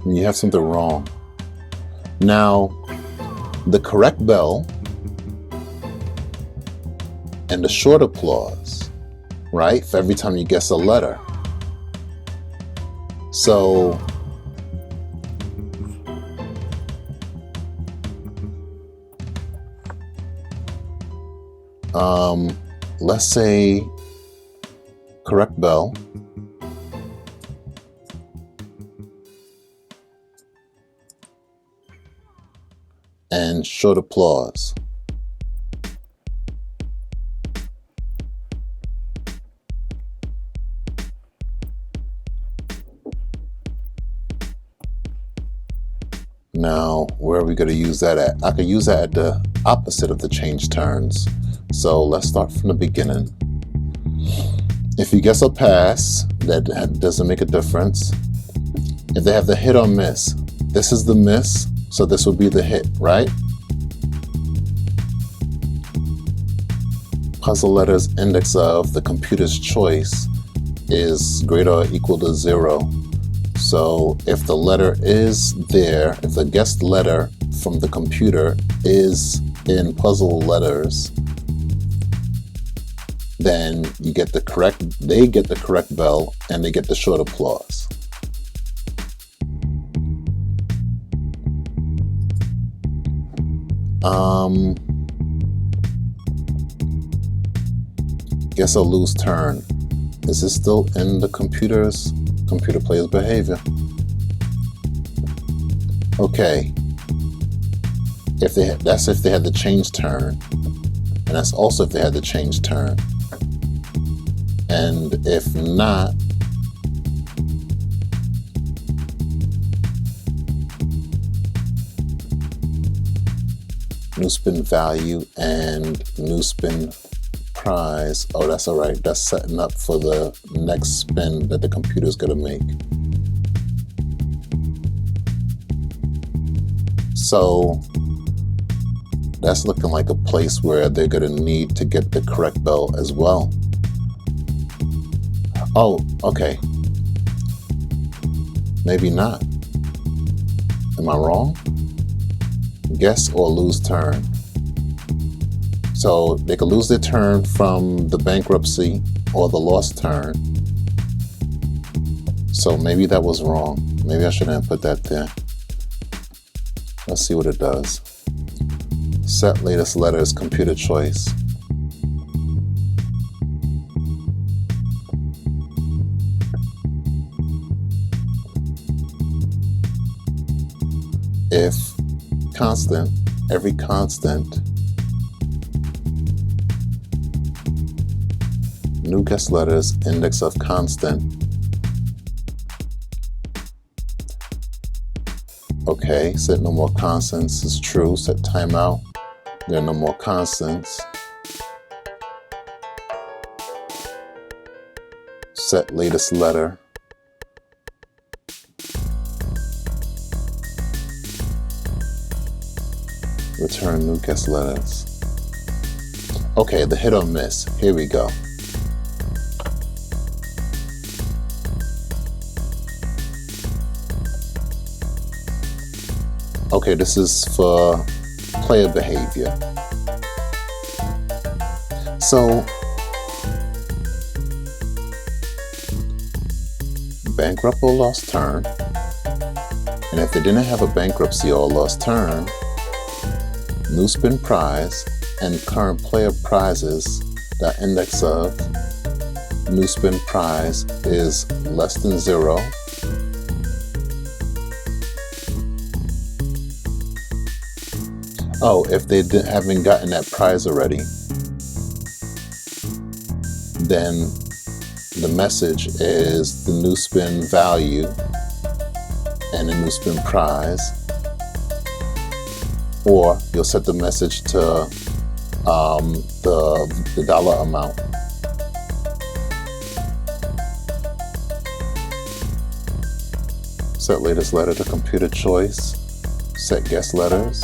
you have something wrong. Now, the correct bell and the short applause, right? For every time you guess a letter. So, let's say correct bell and short applause. Now, where are we going to use that at? I could use that at the opposite of the change turns. So let's start from the beginning. If you guess a pass, that doesn't make a difference. If they have the hit or miss, this is the miss, so this would be the hit, right? Puzzle letters index of the computer's choice is greater or equal to 0. So if the letter is there, if the guessed letter from the computer is in puzzle letters, then they get the correct bell and they get the short applause. Guess I'll lose turn. Is this still in the computer player's behavior? Okay. That's if they had the change turn. And that's also if they had the change turn. And if not, new spin value and new spin prize. Oh, that's all right. That's setting up for the next spin that the computer's gonna make. So that's looking like a place where they're gonna need to get the correct bell as well. Oh, okay. Maybe not. Am I wrong? Guess or lose turn. So they could lose their turn from the bankruptcy or the lost turn. So maybe that was wrong. Maybe I shouldn't have put that there. Let's see what it does. Set latest letters computer choice. If constant, every constant, new guess letters, index of constant, Okay, set no more constants is true. Set timeout. There are no more constants. Set latest letter. Return new guest letters. Okay, the hit or miss. Here we go. Okay, this is for player behavior. So, bankrupt or lost turn. And if they didn't have a bankruptcy or lost turn, new spin prize and current player prizes, the index of new spin prize is less than 0. Oh, if they haven't gotten that prize already, then the message is the new spin value and the new spin prize, or you'll set the message to the dollar amount. Set latest letter to computer choice. Set guest letters.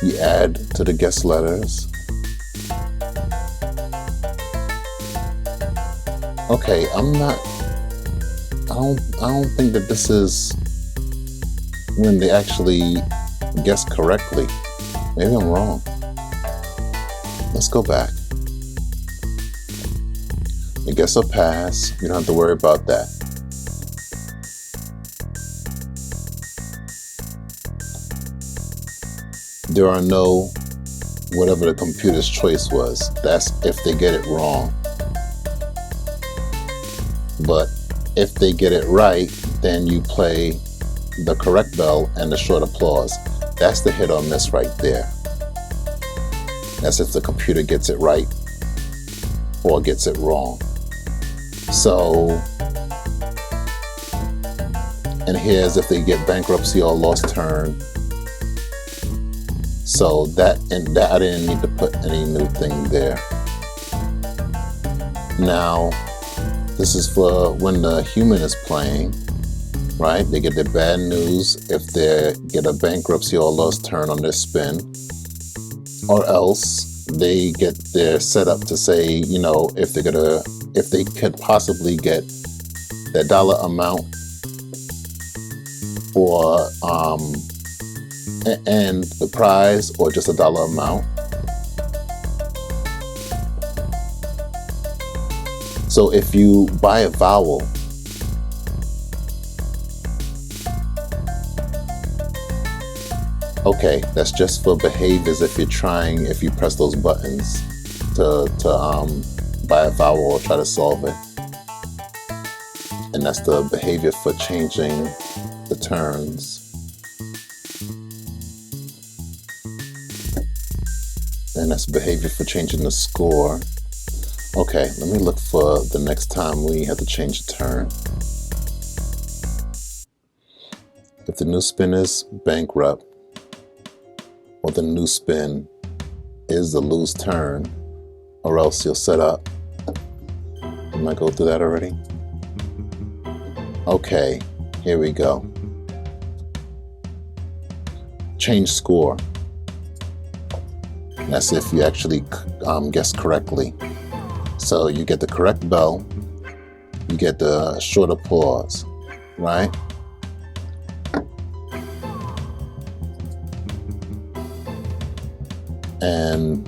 You add to the guest letters. Okay, I don't think that this is when they actually guess correctly. Maybe I'm wrong. Let's go back. The guess or pass, you don't have to worry about that. There are no whatever the computer's choice was. That's if they get it wrong. But if they get it right, then you play the correct bell and the short applause. That's the hit or miss right there. That's if the computer gets it right or gets it wrong. So, and here's if they get bankruptcy or lost turn. So that I didn't need to put any new thing there. Now, this is for when the human is playing, right? They get the bad news if they get a bankruptcy or lost turn on their spin, or else they get their setup to say, you know, if they could possibly get that dollar amount or and the prize, or just a dollar amount. So if you buy a vowel, okay, that's just for behaviors if you press those buttons to buy a vowel or try to solve it. And that's the behavior for changing the turns. And that's behavior for changing the score. Okay, let me look for the next time we have to change the turn. If the new spin is bankrupt, or the new spin is the lose turn, or else you'll set up. Didn't I go through that already? Okay, here we go. Change score. That's if you actually guess correctly. So you get the correct bell, you get the short applause, right? And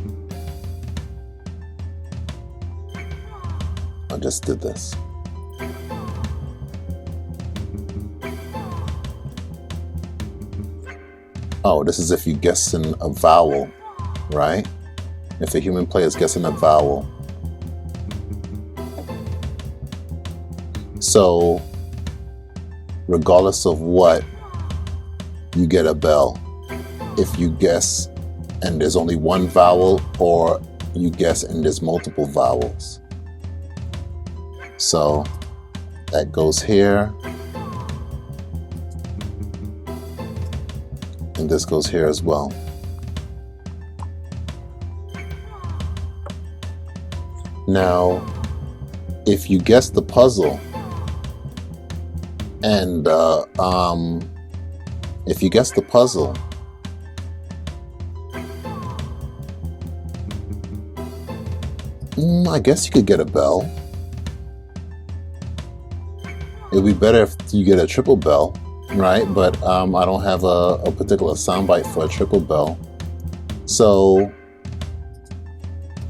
I just did this. Oh, this is if you guessing a vowel, right? If a human player is guessing a vowel. So, regardless of what, you get a bell. If you guess and there's only one vowel, or you guess and there's multiple vowels. So that goes here. And this goes here as well. Now, if you guess the puzzle, and if you guess the puzzle, I guess you could get a bell. It would be better if you get a triple bell, right? But I don't have a particular soundbite for a triple bell. So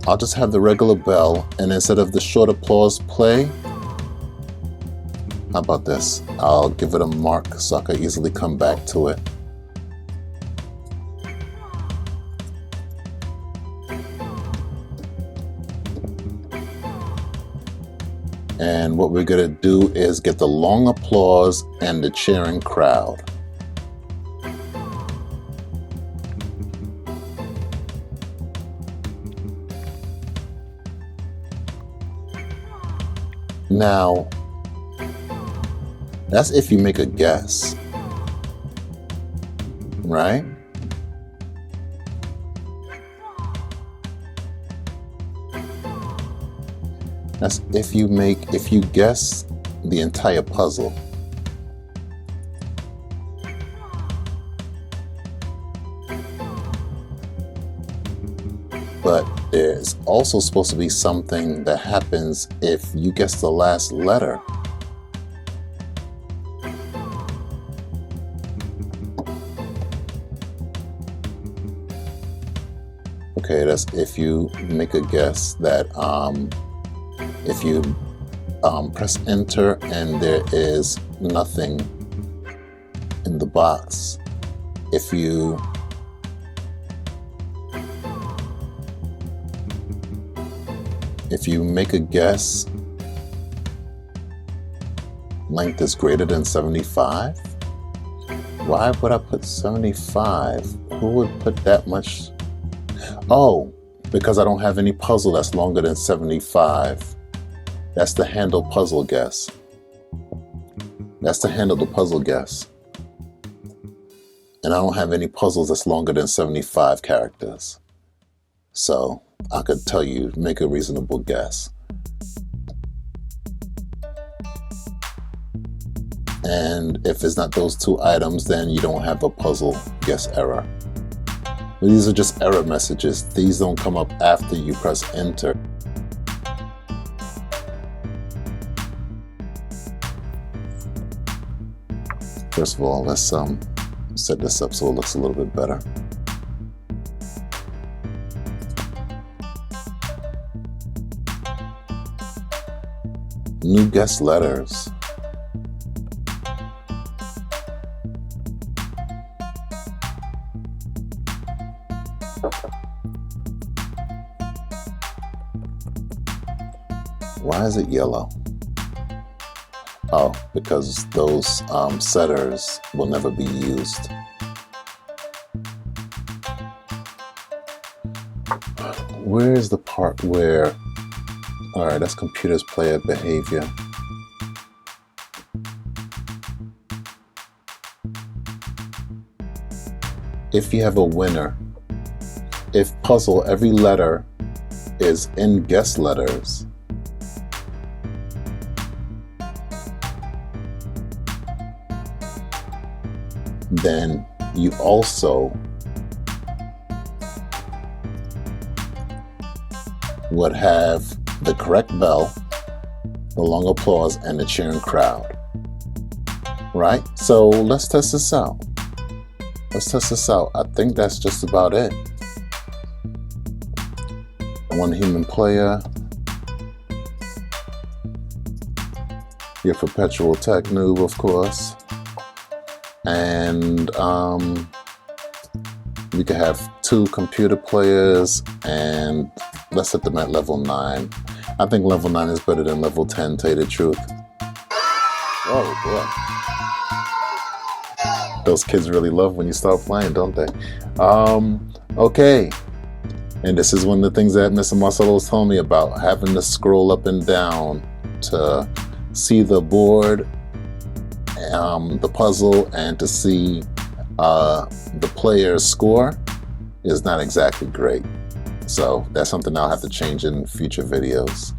I'll just have the regular bell, and instead of the short applause play, how about this? I'll give it a mark so I can easily come back to it. And what we're gonna do is get the long applause and the cheering crowd. Now, that's if you make a guess, right? That's if you guess the entire puzzle. But there's also supposed to be something that happens if you guess the last letter. Okay, that's if you make a guess that if you press enter and there is nothing in the box. If you make a guess, length is greater than 75. Why would I put 75? Who would put that much? Oh, because I don't have any puzzle that's longer than 75. That's the handle puzzle guess. That's the handle the puzzle guess. And I don't have any puzzles that's longer than 75 characters. So I could tell you, make a reasonable guess. And if it's not those two items, then you don't have a puzzle guess error. But these are just error messages. These don't come up after you press enter. First of all, let's set this up so it looks a little bit better. New guest letters. Why is it yellow? Oh, because those setters will never be used. Where is the part where... Alright, that's computer's player behavior. If you have a winner, if puzzle every letter is in guest letters, then you also would have the correct bell, the long applause, and the cheering crowd. Right? So let's test this out. Let's test this out. I think that's just about it. One human player. Your Perpetual Tech Noob, of course. And we could have 2 computer players, and let's set them at level 9. I think level 9 is better than level 10, tell you the truth. Oh boy. Those kids really love when you start playing, don't they? Okay. And this is one of the things that Mr. Marcelo was telling me about, having to scroll up and down to see the board, the puzzle, and to see the player's score is not exactly great. So that's something I'll have to change in future videos.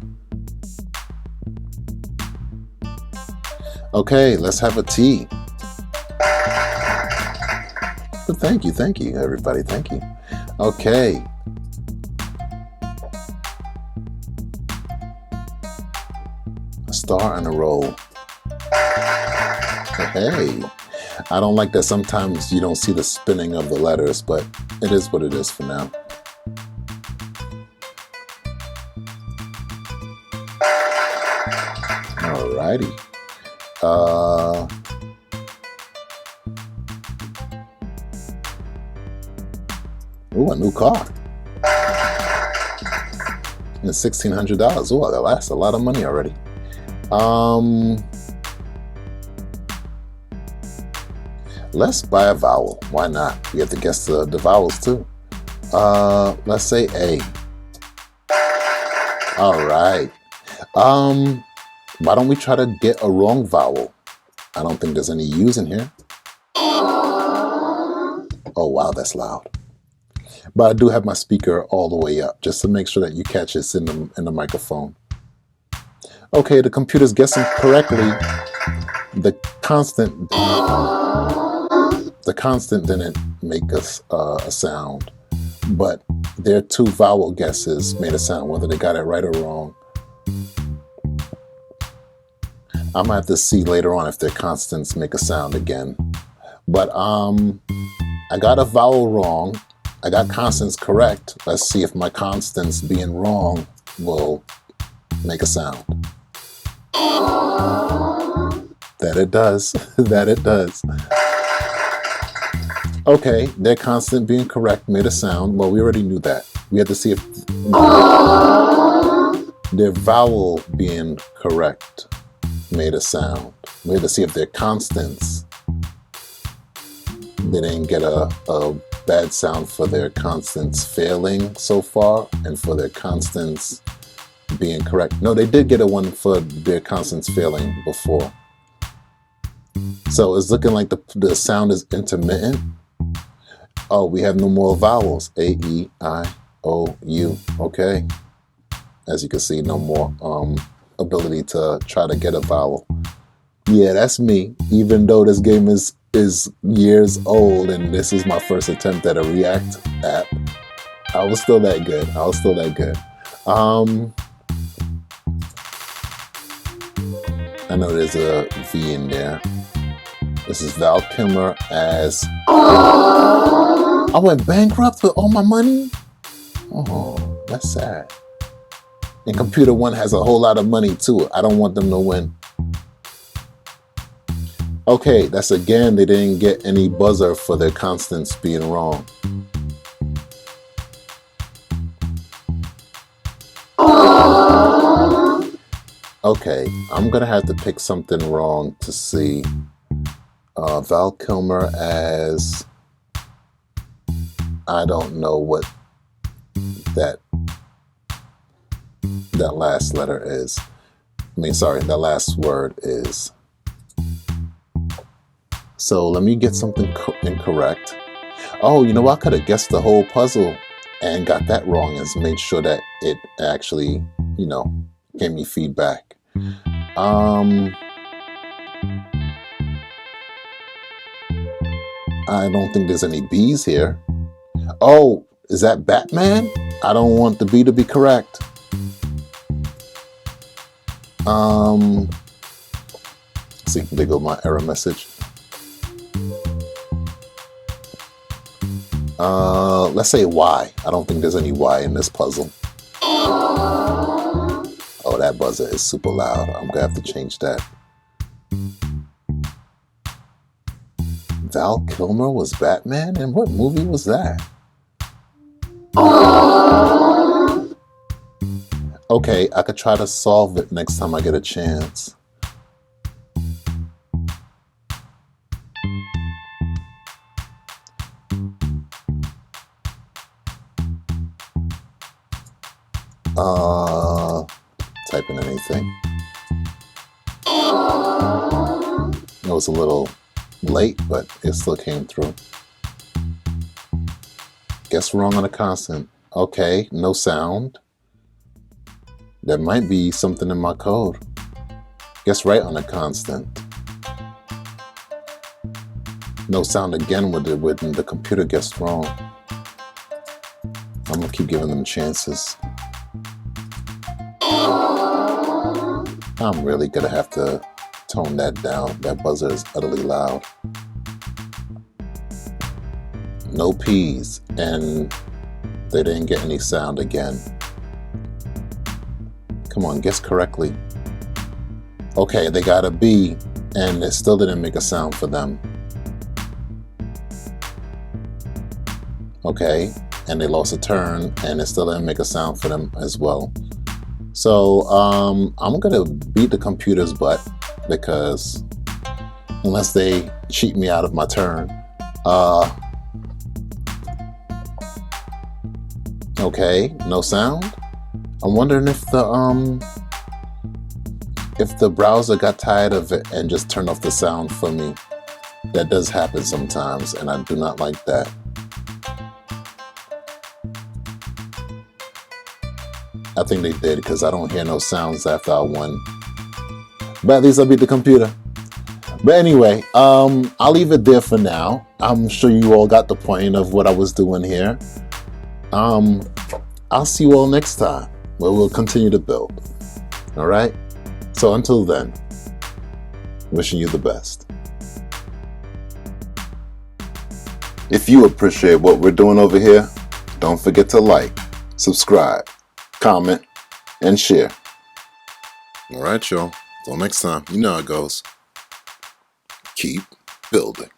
Okay, let's have a tea. But thank you, everybody. Thank you. Okay. A star and a roll. Hey, I don't like that sometimes you don't see the spinning of the letters, but it is what it is for now. Alrighty. Ooh, a new car. And $1,600. Ooh, that's a lot of money already. Let's buy a vowel. Why not? We have to guess the vowels too. Let's say A. All right. Why don't we try to get a wrong vowel? I don't think there's any U's in here. Oh wow, that's loud. But I do have my speaker all the way up just to make sure that you catch this in the microphone. Okay, the computer's guessing correctly. The constant didn't make us a sound, but their two vowel guesses made a sound, whether they got it right or wrong. I'm gonna have to see later on if their constants make a sound again. But I got a vowel wrong. I got constants correct. Let's see if my constants being wrong will make a sound. That it does. That it does. Okay, their constant being correct made a sound. Well, we already knew that. We had to see if their vowel being correct made a sound. We had to see if their constants, they didn't get a bad sound for their constants failing so far and for their constants being correct. No, they did get a one for their constants failing before. So it's looking like the sound is intermittent. Oh, we have no more vowels. A, E, I, O, U. Okay. As you can see, no more ability to try to get a vowel. Yeah, that's me. Even though this game is years old and this is my first attempt at a React app, I was still that good. I know there's a V in there. This is Val Kilmer as... I went bankrupt with all my money? Oh, that's sad. And Computer One has a whole lot of money too. I don't want them to win. Okay, that's again, they didn't get any buzzer for their constants being wrong. Okay, I'm gonna have to pick something wrong to see. Val Kilmer as... I don't know what that last letter is. That last word is. So let me get something incorrect. Oh, you know, I could have guessed the whole puzzle and got that wrong and made sure that it actually, you know, gave me feedback. I don't think there's any B's here. Oh, is that Batman? I don't want the B to be correct. Let's see, there go my error message. Let's say Y. I don't think there's any Y in this puzzle. Oh, that buzzer is super loud. I'm gonna have to change that. Val Kilmer was Batman? And what movie was that? Okay, I could try to solve it next time I get a chance. Type in anything. It was a little late, but it still came through. Guess wrong on a constant. Okay, no sound. There might be something in my code. Guess right on a constant. No sound again with it when the computer guessed wrong. I'm gonna keep giving them chances. I'm really gonna have to tone that down. That buzzer is utterly loud. No P's, and they didn't get any sound again. Come on, guess correctly. Okay, they got a B, and it still didn't make a sound for them. Okay, and they lost a turn, and it still didn't make a sound for them as well. So I'm gonna beat the computer's butt, because unless they cheat me out of my turn. Okay, no sound. I'm wondering if the browser got tired of it and just turned off the sound for me. That does happen sometimes, and I do not like that. I think they did, because I don't hear no sounds after I won. But at least I beat the computer. But anyway, I'll leave it there for now. I'm sure you all got the point of what I was doing here. I'll see you all next time, where we'll continue to build. All right? So until then, wishing you the best. If you appreciate what we're doing over here, don't forget to like, subscribe, comment, and share. All right, y'all. Till next time, you know how it goes. Keep building.